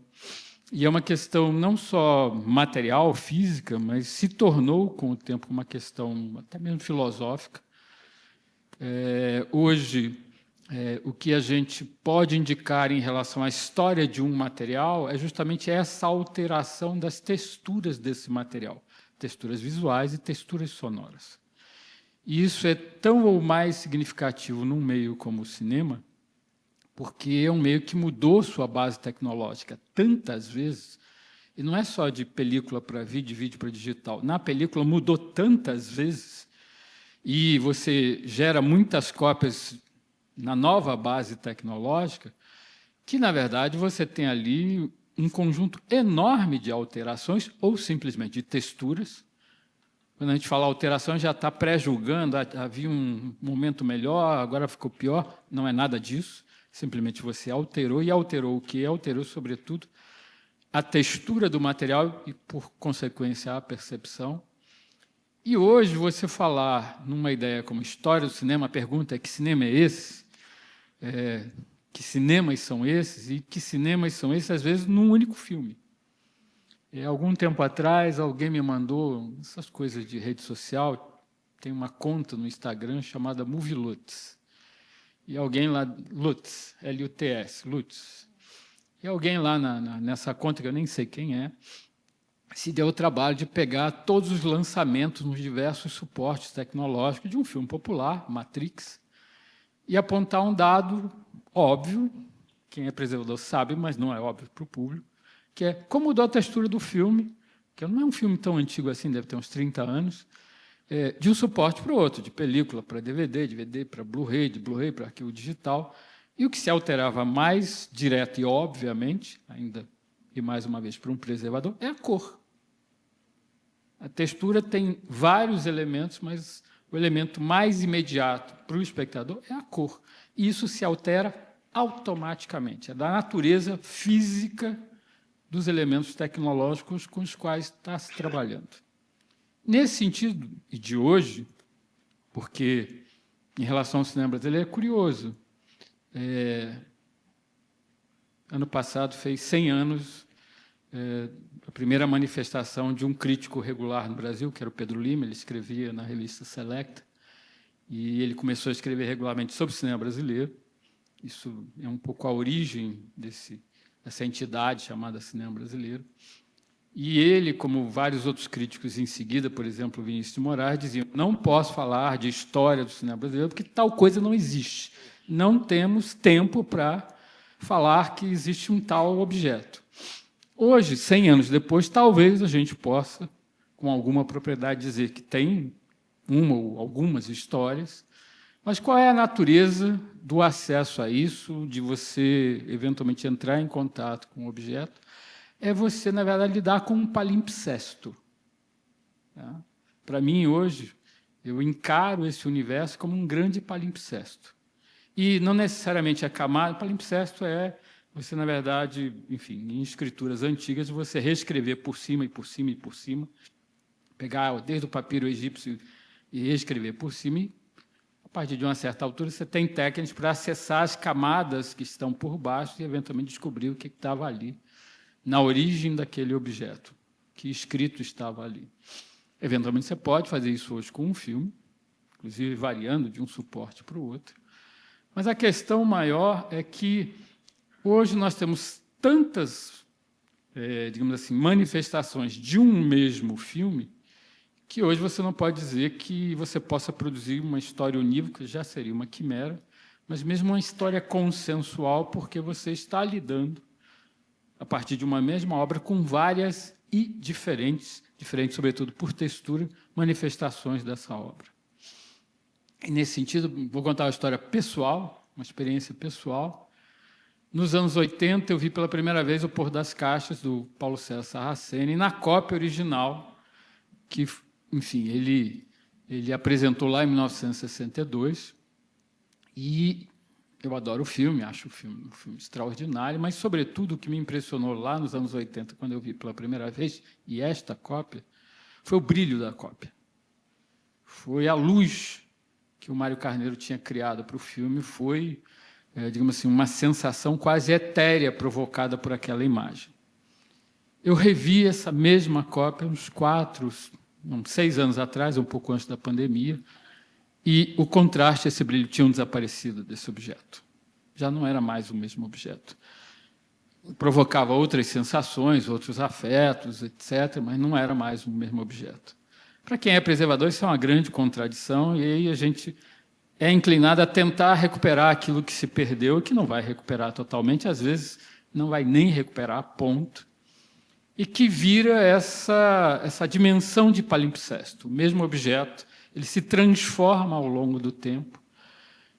E é uma questão não só material, física, mas se tornou, com o tempo, uma questão até mesmo filosófica. Hoje, o que a gente pode indicar em relação à história de um material é justamente essa alteração das texturas desse material, texturas visuais e texturas sonoras. E isso é tão ou mais significativo num meio como o cinema, porque é um meio que mudou sua base tecnológica tantas vezes, e não é só de película para vídeo, vídeo para digital. Na película mudou tantas vezes, e você gera muitas cópias na nova base tecnológica, que, na verdade, você tem ali um conjunto enorme de alterações, ou simplesmente de texturas, quando a gente fala alteração, já está pré-julgando, havia um momento melhor, agora ficou pior. Não é nada disso. Simplesmente você alterou. E alterou o quê? Alterou, sobretudo, a textura do material e, por consequência, a percepção. E hoje, você falar numa ideia como história do cinema, a pergunta é: que cinema é esse? Que cinemas são esses? E que cinemas são esses, às vezes, num único filme. Algum tempo atrás, alguém me mandou essas coisas de rede social. Tem uma conta no Instagram chamada Movie Lutz. E alguém lá, Lutz, L-U-T-S, Lutz. E alguém lá nessa conta, que eu nem sei quem é, se deu o trabalho de pegar todos os lançamentos nos diversos suportes tecnológicos de um filme popular, Matrix, e apontar um dado óbvio, quem é preservador sabe, mas não é óbvio para o público, que é como mudou a textura do filme, que não é um filme tão antigo assim, deve ter uns 30 anos, de um suporte para o outro, de película para DVD, DVD para Blu-ray, de Blu-ray para arquivo digital. E o que se alterava mais direto e obviamente, ainda e mais uma vez para um preservador, é a cor. A textura tem vários elementos, mas o elemento mais imediato para o espectador é a cor. E isso se altera automaticamente. É da natureza física dos elementos tecnológicos com os quais está se trabalhando. Nesse sentido, e de hoje, porque em relação ao cinema brasileiro é curioso, ano passado fez 100 anos a primeira manifestação de um crítico regular no Brasil, que era o Pedro Lima. Ele escrevia na revista Selecta, e ele começou a escrever regularmente sobre o cinema brasileiro. Isso é um pouco a origem dessa entidade chamada cinema brasileiro. E ele, como vários outros críticos em seguida, por exemplo, Vinícius de Moraes, diziam: não posso falar de história do cinema brasileiro porque tal coisa não existe. Não temos tempo para falar que existe um tal objeto. Hoje, 100 anos depois, talvez a gente possa, com alguma propriedade, dizer que tem uma ou algumas histórias, mas qual é a natureza do acesso a isso, de você, eventualmente, entrar em contato com o objeto? É você, na verdade, lidar com um palimpsesto. Tá? Para mim, hoje, eu encaro esse universo como um grande palimpsesto. E não necessariamente a camada. Palimpsesto é você, na verdade, enfim, em escrituras antigas, você reescrever por cima e por cima e por cima, pegar desde o papiro egípcio e reescrever por cima, e, a partir de uma certa altura, você tem técnicas para acessar as camadas que estão por baixo e, eventualmente, descobrir o que estava ali, na origem daquele objeto, que escrito estava ali. Eventualmente, você pode fazer isso hoje com um filme, inclusive variando de um suporte para o outro. Mas a questão maior é que hoje nós temos tantas, digamos assim, manifestações de um mesmo filme, que hoje você não pode dizer que você possa produzir uma história unívoca, já seria uma quimera, mas mesmo uma história consensual, porque você está lidando, a partir de uma mesma obra, com várias e diferentes, sobretudo por textura, manifestações dessa obra. E, nesse sentido, vou contar uma história pessoal, uma experiência pessoal. Nos anos 80, eu vi pela primeira vez O Pôr das Caixas, do Paulo César Sarraceni, e na cópia original, que, enfim, ele apresentou lá em 1962, e eu adoro o filme, acho o filme um filme extraordinário, mas, sobretudo, o que me impressionou lá nos anos 80, quando eu vi pela primeira vez, e esta cópia, foi o brilho da cópia. Foi a luz que o Mário Carneiro tinha criado para o filme, foi, digamos assim, uma sensação quase etérea provocada por aquela imagem. Eu revi essa mesma cópia uns 6 anos atrás, um pouco antes da pandemia, e o contraste, esse brilho, tinham desaparecido desse objeto. Já não era mais o mesmo objeto. Provocava outras sensações, outros afetos, etc., mas não era mais o mesmo objeto. Para quem é preservador, isso é uma grande contradição, e aí a gente é inclinado a tentar recuperar aquilo que se perdeu, que não vai recuperar totalmente, às vezes não vai nem recuperar, ponto, e que vira essa dimensão de palimpsesto. O mesmo objeto, ele se transforma ao longo do tempo,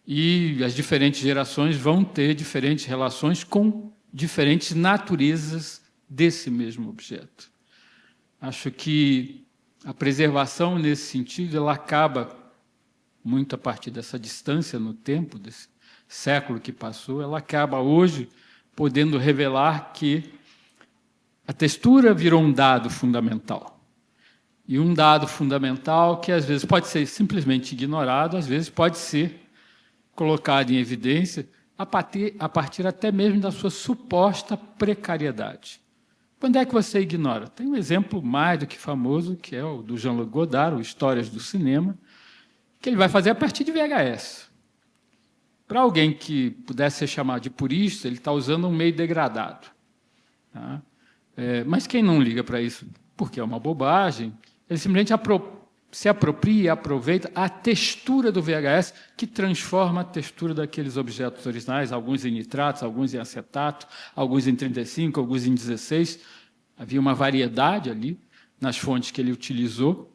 e as diferentes gerações vão ter diferentes relações com diferentes naturezas desse mesmo objeto. Acho que A preservação, nesse sentido, ela acaba muito a partir dessa distância no tempo, desse século que passou, ela acaba hoje podendo revelar que a textura virou um dado fundamental. E um dado fundamental que, às vezes, pode ser simplesmente ignorado, às vezes pode ser colocado em evidência a partir até mesmo da sua suposta precariedade. Quando é que você ignora? Tem um exemplo mais do que famoso, que é o do Jean-Luc Godard, o Histórias do Cinema, que ele vai fazer a partir de VHS. Para alguém que pudesse ser chamado de purista, ele está usando um meio degradado. Tá? Mas quem não liga para isso, porque é uma bobagem, ele simplesmente se apropria e aproveita a textura do VHS, que transforma a textura daqueles objetos originais, alguns em nitratos, alguns em acetato, alguns em 35, alguns em 16. Havia uma variedade ali nas fontes que ele utilizou,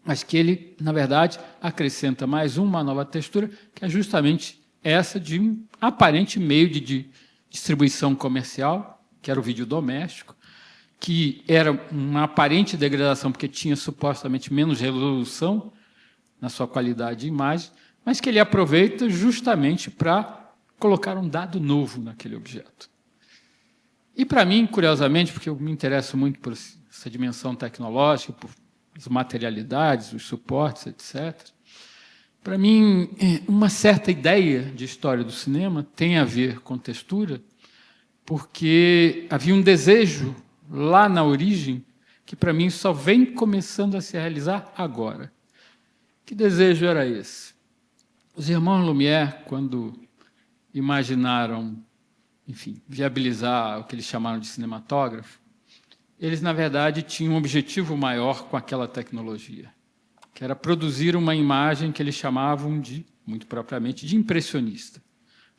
mas que ele, na verdade, acrescenta mais uma nova textura, que é justamente essa de um aparente meio de distribuição comercial, que era o vídeo doméstico, que era uma aparente degradação, porque tinha supostamente menos resolução na sua qualidade de imagem, mas que ele aproveita justamente para colocar um dado novo naquele objeto. E, para mim, curiosamente, porque eu me interesso muito por essa dimensão tecnológica, por as materialidades, os suportes, etc., para mim, uma certa ideia de história do cinema tem a ver com textura, porque havia um desejo lá na origem, que para mim só vem começando a se realizar agora. Que desejo era esse? Os irmãos Lumière, quando imaginaram, enfim, viabilizar o que eles chamaram de cinematógrafo, eles, na verdade, tinham um objetivo maior com aquela tecnologia, que era produzir uma imagem que eles chamavam de, muito propriamente, de impressionista.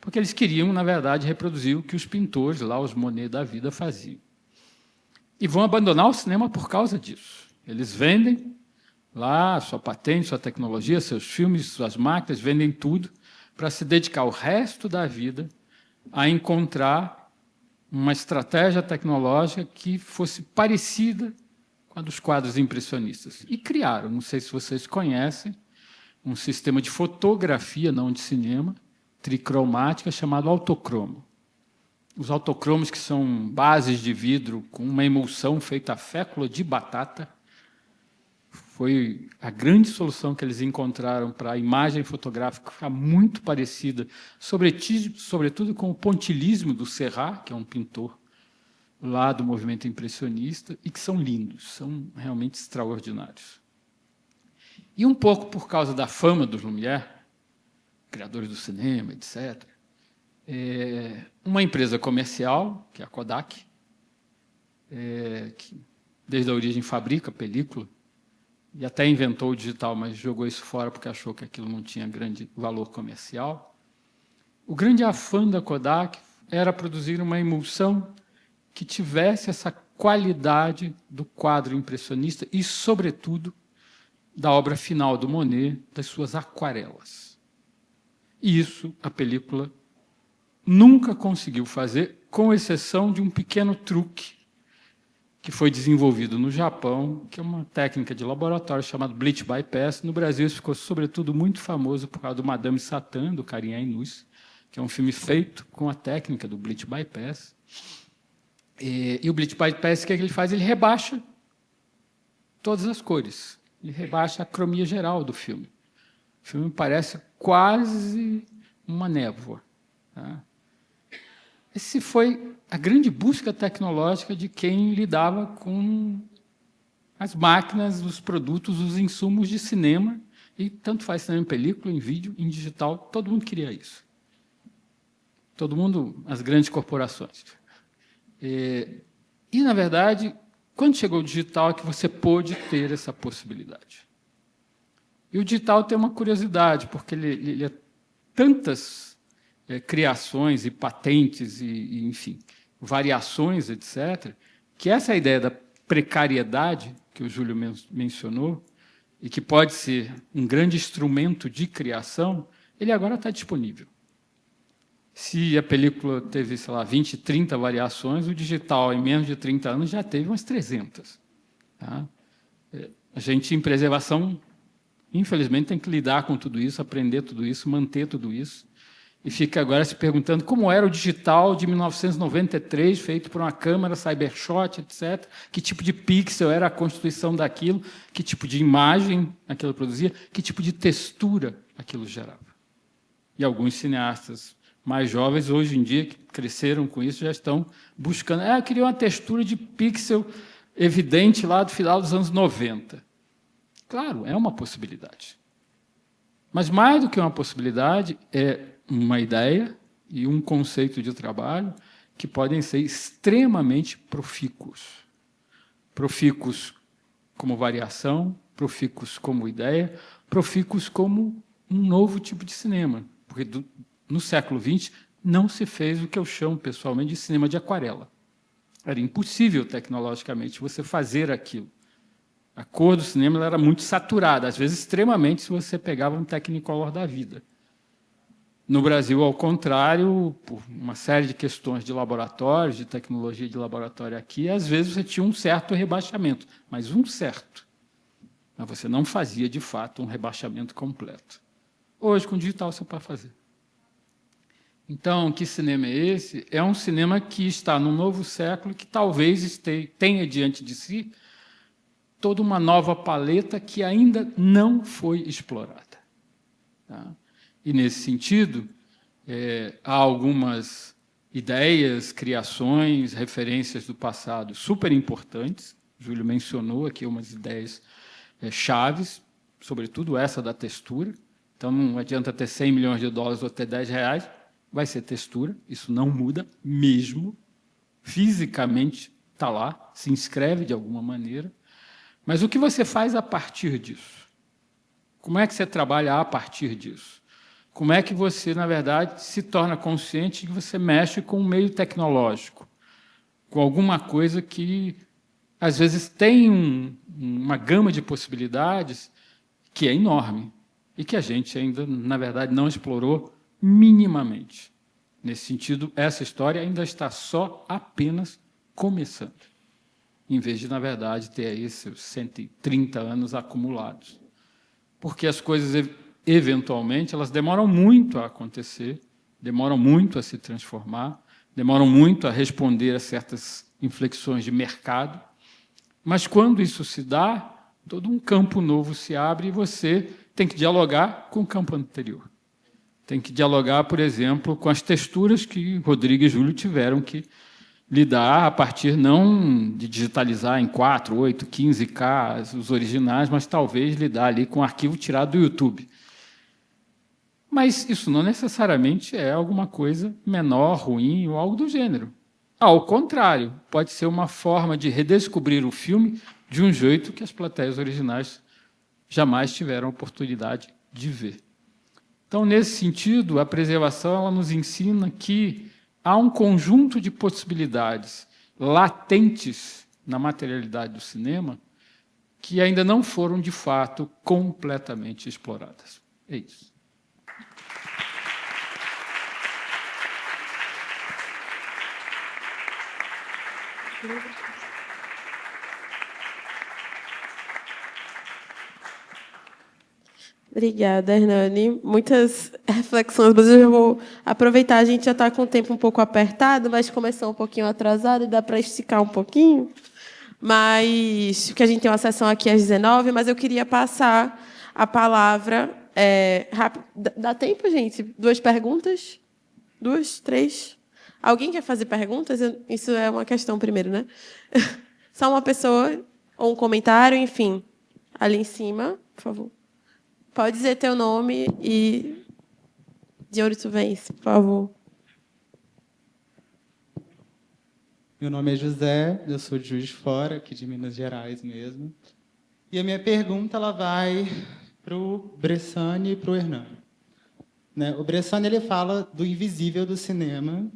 Porque eles queriam, na verdade, reproduzir o que os pintores, lá, os Monet da vida, faziam. E vão abandonar o cinema por causa disso. Eles vendem lá a sua patente, sua tecnologia, seus filmes, suas máquinas, vendem tudo para se dedicar o resto da vida a encontrar uma estratégia tecnológica que fosse parecida com a dos quadros impressionistas. E criaram, não sei se vocês conhecem, um sistema de fotografia, não de cinema, tricromática, chamado autocromo. Os autocromos, que são bases de vidro com uma emulsão feita a fécula de batata, foi a grande solução que eles encontraram para a imagem fotográfica ficar muito parecida, sobretudo com o pontilhismo do Serrat, que é um pintor lá do movimento impressionista, e que são lindos, são realmente extraordinários. E um pouco por causa da fama dos Lumière, criadores do cinema, etc., uma empresa comercial, que é a Kodak, que desde a origem fabrica película, e até inventou o digital, mas jogou isso fora porque achou que aquilo não tinha grande valor comercial. O grande afã da Kodak era produzir uma emulsão que tivesse essa qualidade do quadro impressionista e, sobretudo, da obra final do Monet, das suas aquarelas. E isso a película nunca conseguiu fazer, com exceção de um pequeno truque que foi desenvolvido no Japão, que é uma técnica de laboratório chamada Bleach Bypass. No Brasil, isso ficou, sobretudo, muito famoso por causa do Madame Satã, do Karim Ainous, que é um filme feito com a técnica do Bleach Bypass. E o Bleach Bypass, o que ele faz? Ele rebaixa todas as cores. Ele rebaixa a cromia geral do filme. O filme parece quase uma névoa. Tá? Esse foi a grande busca tecnológica de quem lidava com as máquinas, os produtos, os insumos de cinema, e tanto faz cinema em película, em vídeo, em digital, todo mundo queria isso. Todo mundo, as grandes corporações. E, na verdade, quando chegou o digital, é que você pôde ter essa possibilidade. E o digital tem uma curiosidade, porque ele é tantas criações e patentes e, enfim, variações, etc., que essa ideia da precariedade que o Júlio mencionou, e que pode ser um grande instrumento de criação, ele agora está disponível. Se a película teve, sei lá, 20, 30 variações, o digital, em menos de 30 anos, já teve umas 300. Tá? A gente, em preservação, infelizmente, tem que lidar com tudo isso, aprender tudo isso, manter tudo isso. E fica agora se perguntando como era o digital de 1993, feito por uma câmera, Cybershot, etc. Que tipo de pixel era a constituição daquilo, que tipo de imagem aquilo produzia, que tipo de textura aquilo gerava. E alguns cineastas mais jovens, hoje em dia, que cresceram com isso, já estão buscando. Eu queria uma textura de pixel evidente lá do final dos anos 90. Claro, é uma possibilidade. Mas, mais do que uma possibilidade, é uma ideia e um conceito de trabalho que podem ser extremamente profícuos. Profícuos como variação, profícuos como ideia, profícuos como um novo tipo de cinema. Porque no século XX não se fez o que eu chamo pessoalmente de cinema de aquarela. Era impossível tecnologicamente você fazer aquilo. A cor do cinema ela era muito saturada, às vezes extremamente, se você pegava um Technicolor da vida. No Brasil, ao contrário, por uma série de questões de laboratórios, de tecnologia de laboratório aqui, às vezes você tinha um certo rebaixamento, mas um certo. Mas você não fazia, de fato, um rebaixamento completo. Hoje, com o digital, você pode fazer. Então, que cinema é esse? É um cinema que está num novo século, que talvez tenha diante de si toda uma nova paleta que ainda não foi explorada. Tá? E, nesse sentido, há algumas ideias, criações, referências do passado super importantes. O Júlio mencionou aqui umas ideias chaves, sobretudo essa da textura. Então, não adianta ter 100 milhões de dólares ou ter 10 reais, vai ser textura, isso não muda mesmo. Fisicamente está lá, se inscreve de alguma maneira. Mas o que você faz a partir disso? Como é que você trabalha a partir disso? Como é que você, na verdade, se torna consciente de que você mexe com um meio tecnológico, com alguma coisa que, às vezes, tem uma gama de possibilidades que é enorme e que a gente ainda, na verdade, não explorou minimamente. Nesse sentido, essa história ainda está só apenas começando, em vez de, na verdade, ter aí seus 130 anos acumulados. Porque as coisas, eventualmente, elas demoram muito a acontecer, demoram muito a se transformar, demoram muito a responder a certas inflexões de mercado, mas, quando isso se dá, todo um campo novo se abre e você tem que dialogar com o campo anterior. Tem que dialogar, por exemplo, com as texturas que Rodrigo e Júlio tiveram que lidar a partir não de digitalizar em 4, 8, 15K os originais, mas talvez lidar ali com um arquivo tirado do YouTube. Mas isso não necessariamente é alguma coisa menor, ruim ou algo do gênero. Ao contrário, pode ser uma forma de redescobrir o filme de um jeito que as plateias originais jamais tiveram oportunidade de ver. Então, nesse sentido, a preservação ela nos ensina que há um conjunto de possibilidades latentes na materialidade do cinema que ainda não foram, de fato, completamente exploradas. É isso. Obrigada, Hernani. Muitas reflexões, mas eu já vou aproveitar. A gente já está com o tempo um pouco apertado, mas começou um pouquinho atrasado e dá para esticar um pouquinho. Mas porque a gente tem uma sessão aqui às 19, mas eu queria passar a palavra rápido. Dá tempo, gente? 2 perguntas? 2, 3? Alguém quer fazer perguntas? Isso é uma questão primeiro, né? Só uma pessoa ou um comentário, enfim. Ali em cima, por favor. Pode dizer teu nome e de onde tu vens, por favor. Meu nome é José, eu sou de Juiz de Fora, aqui de Minas Gerais mesmo. E a minha pergunta ela vai para o Bressani e para o Hernani. Né? O Bressani ele fala do invisível do cinema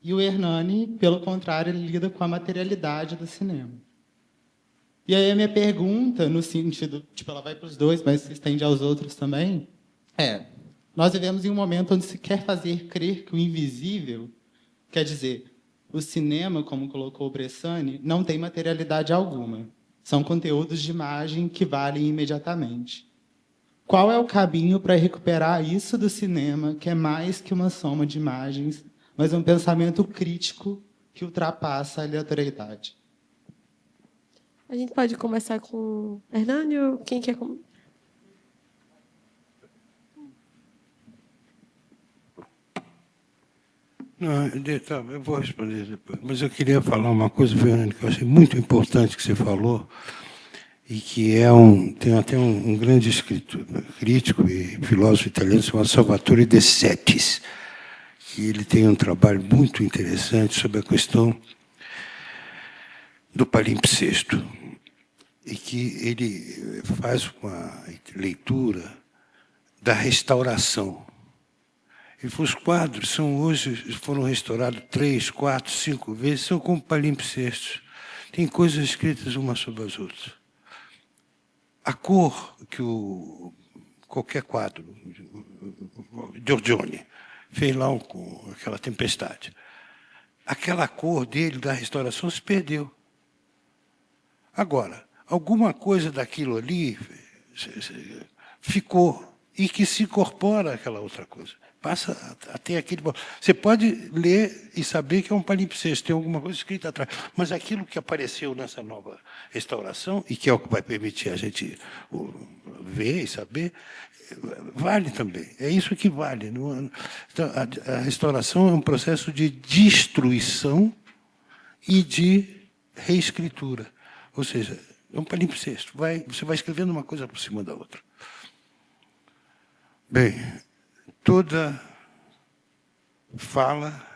e o Hernani, pelo contrário, ele lida com a materialidade do cinema. E aí a minha pergunta, no sentido, ela vai para os dois, mas se estende aos outros também, nós vivemos em um momento onde se quer fazer crer que o invisível, quer dizer, o cinema, como colocou o Bressani, não tem materialidade alguma. são conteúdos de imagem que valem imediatamente. Qual é o caminho para recuperar isso do cinema, que é mais que uma soma de imagens, mas um pensamento crítico que ultrapassa a aleatoriedade? A gente pode começar com Hernânio. Quem quer começar? Não, eu vou responder depois. Mas eu queria falar uma coisa, Fernando, que eu achei muito importante que você falou, e que tem até um grande escritor, crítico e filósofo italiano chamado Salvatore De Settis, que ele tem um trabalho muito interessante sobre a questão do palimpsesto, e que ele faz uma leitura da restauração. E os quadros hoje foram restaurados 3, 4, 5 vezes, são como palimpsestos. Tem coisas escritas umas sobre as outras. A cor que qualquer quadro, Giorgione, fez lá com aquela tempestade, aquela cor dele, da restauração, se perdeu. Agora, alguma coisa daquilo ali ficou e que se incorpora àquela outra coisa. Passa a ter aquele... Você pode ler e saber que é um palimpsesto, tem alguma coisa escrita atrás, mas aquilo que apareceu nessa nova restauração, e que é o que vai permitir a gente ver e saber, vale também. É isso que vale. Então, a restauração é um processo de destruição e de reescritura. Ou seja, é um palimpsesto. Você vai escrevendo uma coisa por cima da outra. Bem, toda fala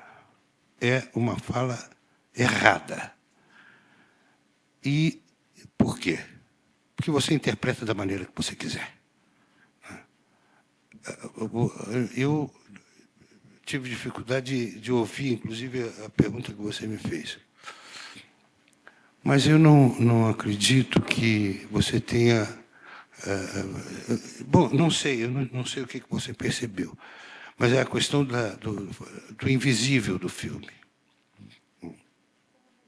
é uma fala errada. E por quê? Porque você interpreta da maneira que você quiser. Eu tive dificuldade de ouvir, inclusive, a pergunta que você me fez. Mas eu não acredito que você tenha... bom, não sei, eu não sei o que você percebeu, mas é a questão do invisível do filme.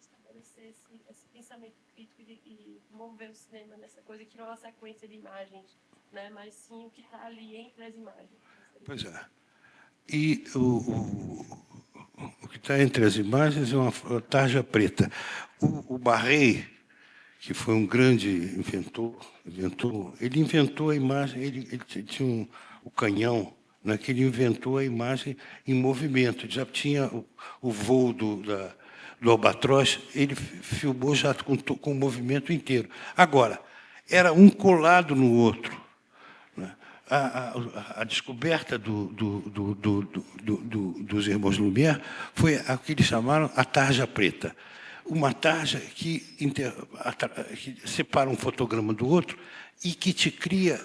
Estabelecer esse pensamento crítico e mover o cinema nessa coisa que não é uma sequência de imagens, né, mas sim o que está ali entre as imagens. Pois é. E o que está entre as imagens é uma tarja preta. O Barré, que foi um grande inventor, ele inventou a imagem, ele tinha o canhão, né, que ele inventou a imagem em movimento. Ele já tinha o voo do albatroz, ele filmou já com o movimento inteiro. Agora, era um colado no outro. Né? A descoberta dos irmãos Lumière foi a que eles chamaram a tarja preta. Uma tarja que separa um fotograma do outro e que te cria...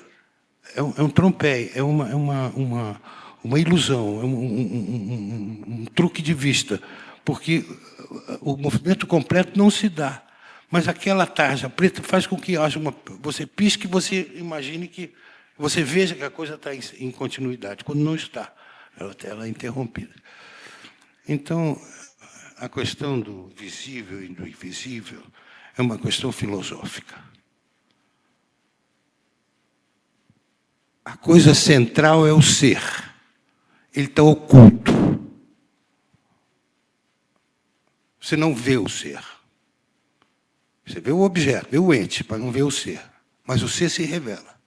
É um trompe, é uma ilusão, é um truque de vista, porque o movimento completo não se dá. Mas aquela tarja preta faz com que haja você pisque e você imagine que... Você veja que a coisa está em continuidade, quando não está. Ela é interrompida. Então... A questão do visível e do invisível é uma questão filosófica. A coisa central é o ser. Ele está oculto. Você não vê o ser. Você vê o objeto, vê o ente, mas não vê o ser. Mas o ser se revela.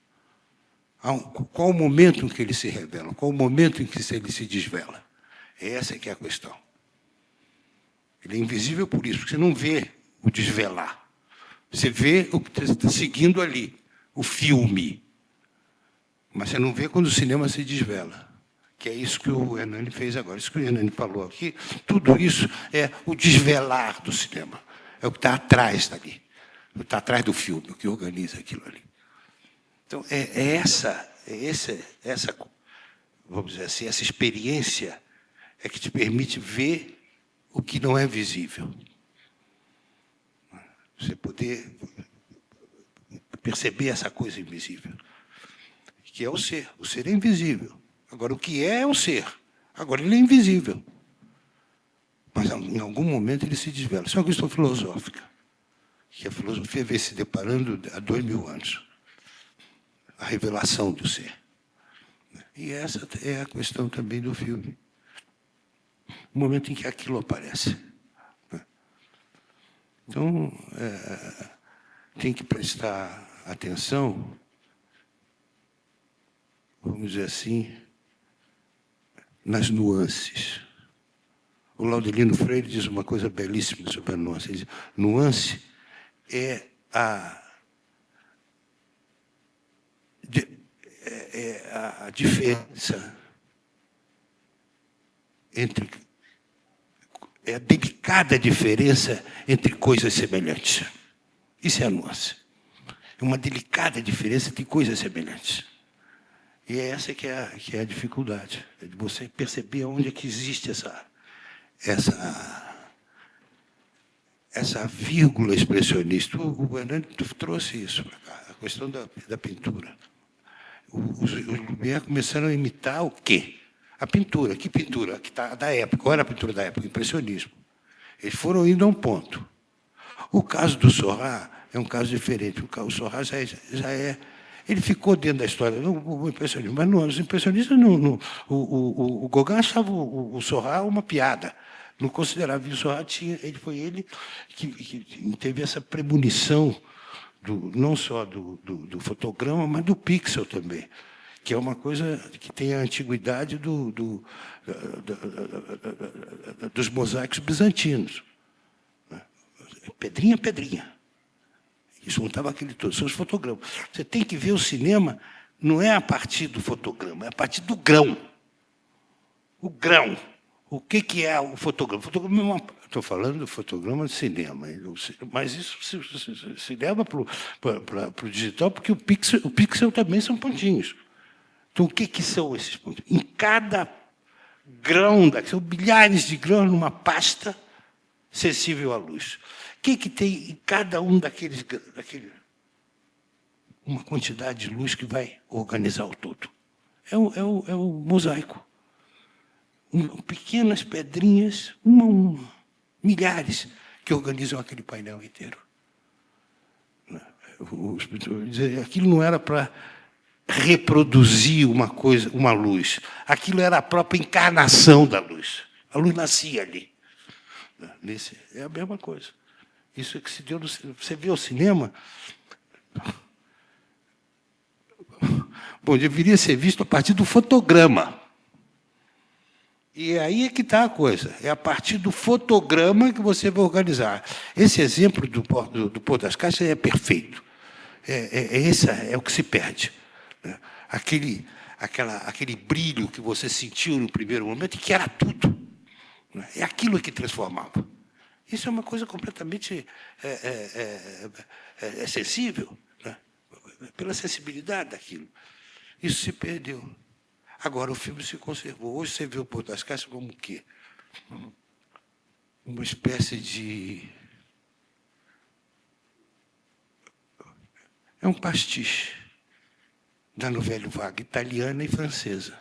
Qual o momento em que ele se revela? Qual o momento em que ele se desvela? Essa é que é a questão. Ele é invisível por isso, porque você não vê o desvelar. Você vê o que está seguindo ali, o filme. Mas você não vê quando o cinema se desvela. Que é isso que o Hernani fez agora, isso que o Hernani falou aqui. Tudo isso é o desvelar do cinema. É o que está atrás dali. O que está atrás do filme, o que organiza aquilo ali. Então, essa, vamos dizer assim, essa experiência é que te permite ver o que não é visível. Você poder perceber essa coisa invisível, que é o ser. O ser é invisível. Agora, o que é o ser? Agora, ele é invisível. Mas, em algum momento, ele se desvela. Isso é uma questão filosófica, que a filosofia vem se deparando há 2000 anos. A revelação do ser. E essa é a questão também do filme. O momento em que aquilo aparece. Então, tem que prestar atenção, vamos dizer assim, nas nuances. O Laudelino Freire diz uma coisa belíssima sobre a nuance. Ele diz, nuance é a diferença entre... É a delicada diferença entre coisas semelhantes. Isso é a nuance. É uma delicada diferença entre coisas semelhantes. E é essa que é a dificuldade. É de você perceber onde é que existe essa vírgula expressionista. O Bernardo trouxe isso para cá, a questão da pintura. Os Lumière começaram a imitar o quê? A pintura. Que pintura? Que tá da época. Qual era a pintura da época? O impressionismo. Eles foram indo a um ponto. O caso do Seurat é um caso diferente. O Seurat já é... Ele ficou dentro da história do impressionismo. Mas não, os impressionistas... O Gauguin achava o Seurat uma piada. Não considerava. O Seurat foi ele que teve essa premonição, não só do fotograma, mas do pixel também, que é uma coisa que tem a antiguidade dos mosaicos bizantinos. Pedrinha, pedrinha. E juntava aquele todo, são os fotogramas. Você tem que ver o cinema, não é a partir do fotograma, é a partir do grão. O grão. O que é o fotograma? O fotograma é uma... Estou falando do fotograma de cinema, mas isso se leva para o digital, porque o pixel também são pontinhos. Então, o que são esses pontos? Em cada grão, são bilhares de grãos numa pasta sensível à luz. O que tem em cada um daqueles uma quantidade de luz que vai organizar o todo? É o mosaico. Pequenas pedrinhas, uma a uma, milhares, que organizam aquele painel inteiro. Aquilo não era para reproduzir uma coisa, uma luz. Aquilo era a própria encarnação da luz. A luz nascia ali. É a mesma coisa. Isso é que se deu no cinema. Você vê o cinema... Bom, deveria ser visto a partir do fotograma. E aí é que está a coisa. É a partir do fotograma que você vai organizar. Esse exemplo do Pôr das Caixas é perfeito. É o que se perde. Aquele brilho que você sentiu no primeiro momento e que era tudo. É aquilo que transformava. Isso é uma coisa completamente sensível, né? Pela sensibilidade daquilo. Isso se perdeu. Agora, o filme se conservou. Hoje você vê o Pôr das Caixas como o quê? Uma espécie de... É um pastiche da novela vaga italiana e francesa,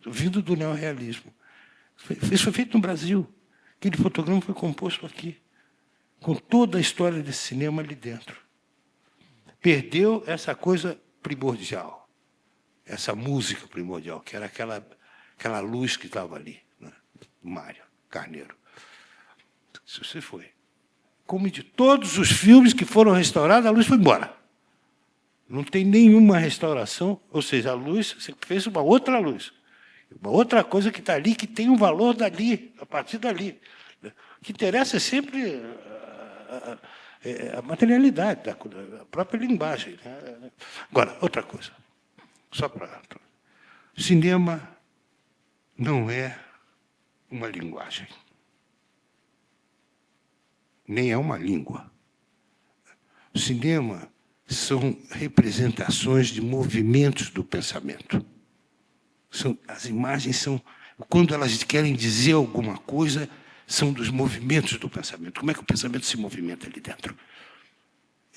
vindo do neorrealismo. Isso foi feito no Brasil. Aquele fotograma foi composto aqui, com toda a história desse cinema ali dentro. Perdeu essa coisa primordial, essa música primordial, que era aquela luz que estava ali, né? Mário Carneiro. Isso se foi. Como de todos os filmes que foram restaurados, a luz foi embora. Não tem nenhuma restauração, ou seja, a luz, você fez uma outra luz. Uma outra coisa que está ali, que tem um valor dali, a partir dali. O que interessa é sempre a materialidade da própria linguagem. Agora, outra coisa. Só para... Cinema não é uma linguagem. Nem é uma língua. O cinema são representações de movimentos do pensamento. As imagens são, quando elas querem dizer alguma coisa, são dos movimentos do pensamento. Como é que o pensamento se movimenta ali dentro?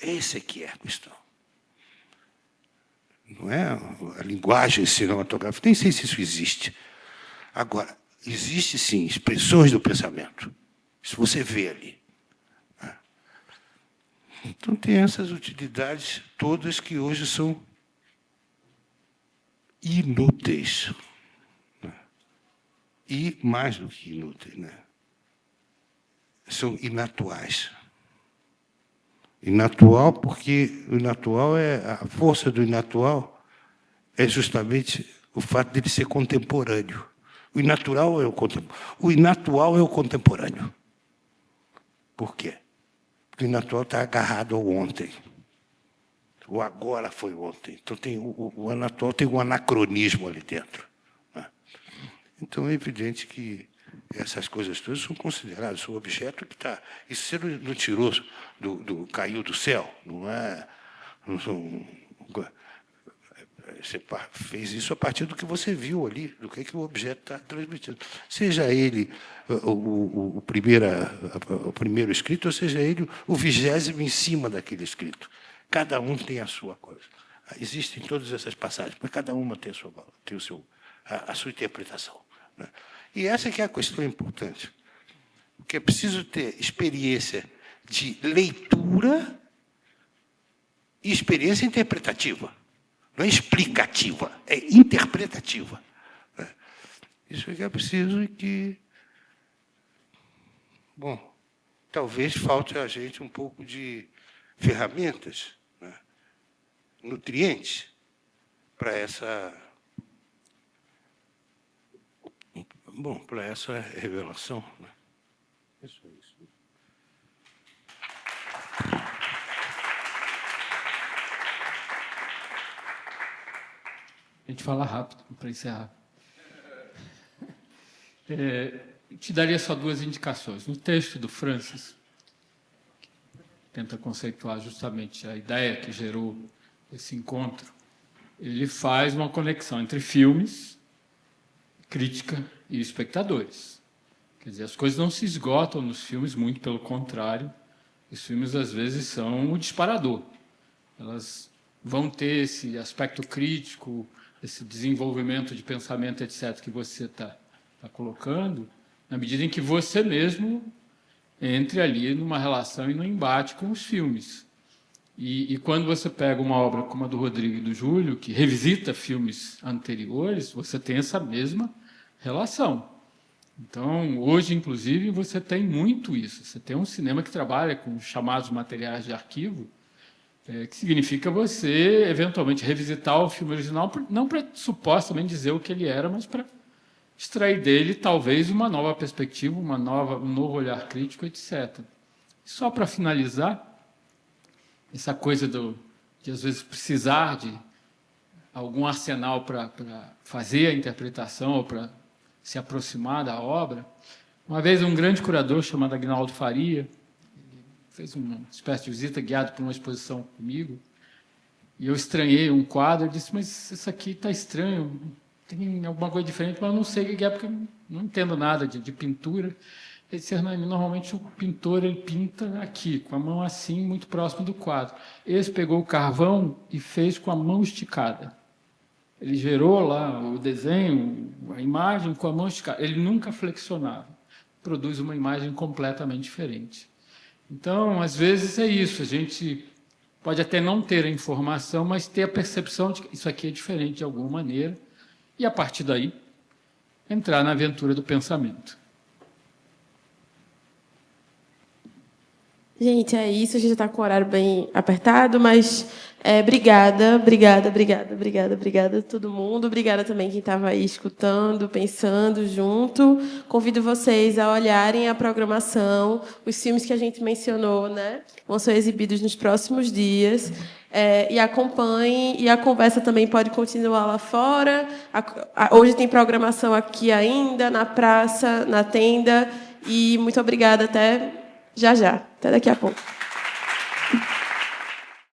Essa é que é a questão. Não é a linguagem cinematográfica, nem sei se isso existe. Agora, existe, sim, expressões do pensamento. Isso você vê ali. Então, tem essas utilidades todas que hoje são inúteis. E, mais do que inúteis, né? São inatuais. Inatual porque o inatual a força do inatual é justamente o fato de ele ser contemporâneo. O inatual é o contemporâneo. O inatual é o contemporâneo. Por quê? Porque o inatual está agarrado ao ontem. O agora foi ontem. Então, o inatual tem um anacronismo ali dentro. Né? Então, é evidente que essas coisas todas são consideradas o objeto que está... Isso você não tirou, caiu do céu, não é... Não são, você fez isso a partir do que você viu ali, do que o objeto está transmitindo. Seja ele o primeiro escrito, ou seja ele o 20º em cima daquele escrito. Cada um tem a sua coisa. Existem todas essas passagens, mas cada uma tem a sua interpretação. Né? E essa que é a questão importante. Porque é preciso ter experiência de leitura e experiência interpretativa. Não é explicativa, é interpretativa. Isso é que é preciso e que... Bom, talvez falte a gente um pouco de ferramentas, né, nutrientes, para essa... Bom, para essa revelação. Né? Isso é isso. A gente fala rápido, para encerrar. Te daria só 2 indicações. No texto do Francis, tenta conceituar justamente a ideia que gerou esse encontro, ele faz uma conexão entre filmes, crítica e espectadores. Quer dizer, as coisas não se esgotam nos filmes, muito pelo contrário. Os filmes, às vezes, são o disparador. Elas vão ter esse aspecto crítico, esse desenvolvimento de pensamento, etc., que você está colocando, na medida em que você mesmo entre ali numa relação e no embate com os filmes. E quando você pega uma obra como a do Rodrigo e do Júlio, que revisita filmes anteriores, você tem essa mesma relação. Então, hoje, inclusive, você tem muito isso. Você tem um cinema que trabalha com os chamados materiais de arquivo, que significa você, eventualmente, revisitar o filme original, não para supostamente dizer o que ele era, mas para extrair dele, talvez, uma nova perspectiva, um novo olhar crítico, etc. Só para finalizar, essa coisa de, às vezes, precisar de algum arsenal para fazer a interpretação ou para se aproximar da obra. Uma vez, um grande curador chamado Agnaldo Faria fez uma espécie de visita guiada por uma exposição comigo, e eu estranhei um quadro, eu disse, mas isso aqui está estranho, tem alguma coisa diferente, mas eu não sei o que é, porque eu não entendo nada de pintura. Ele disse, Hernani, normalmente o pintor ele pinta aqui, com a mão assim, muito próximo do quadro. Esse pegou o carvão e fez com a mão esticada. Ele gerou lá o desenho, a imagem com a mão esticada. Ele nunca flexionava. Produz uma imagem completamente diferente. Então, às vezes é isso. A gente pode até não ter a informação, mas ter a percepção de que isso aqui é diferente de alguma maneira. E, a partir daí, entrar na aventura do pensamento. Gente, é isso. A gente está com o horário bem apertado, mas obrigada a todo mundo. Obrigada também quem estava aí escutando, pensando junto. Convido vocês a olharem a programação. Os filmes que a gente mencionou, né, vão ser exibidos nos próximos dias. E acompanhem. E a conversa também pode continuar lá fora. Hoje tem programação aqui ainda, na praça, na tenda. E muito obrigada. Até já. Até daqui a pouco.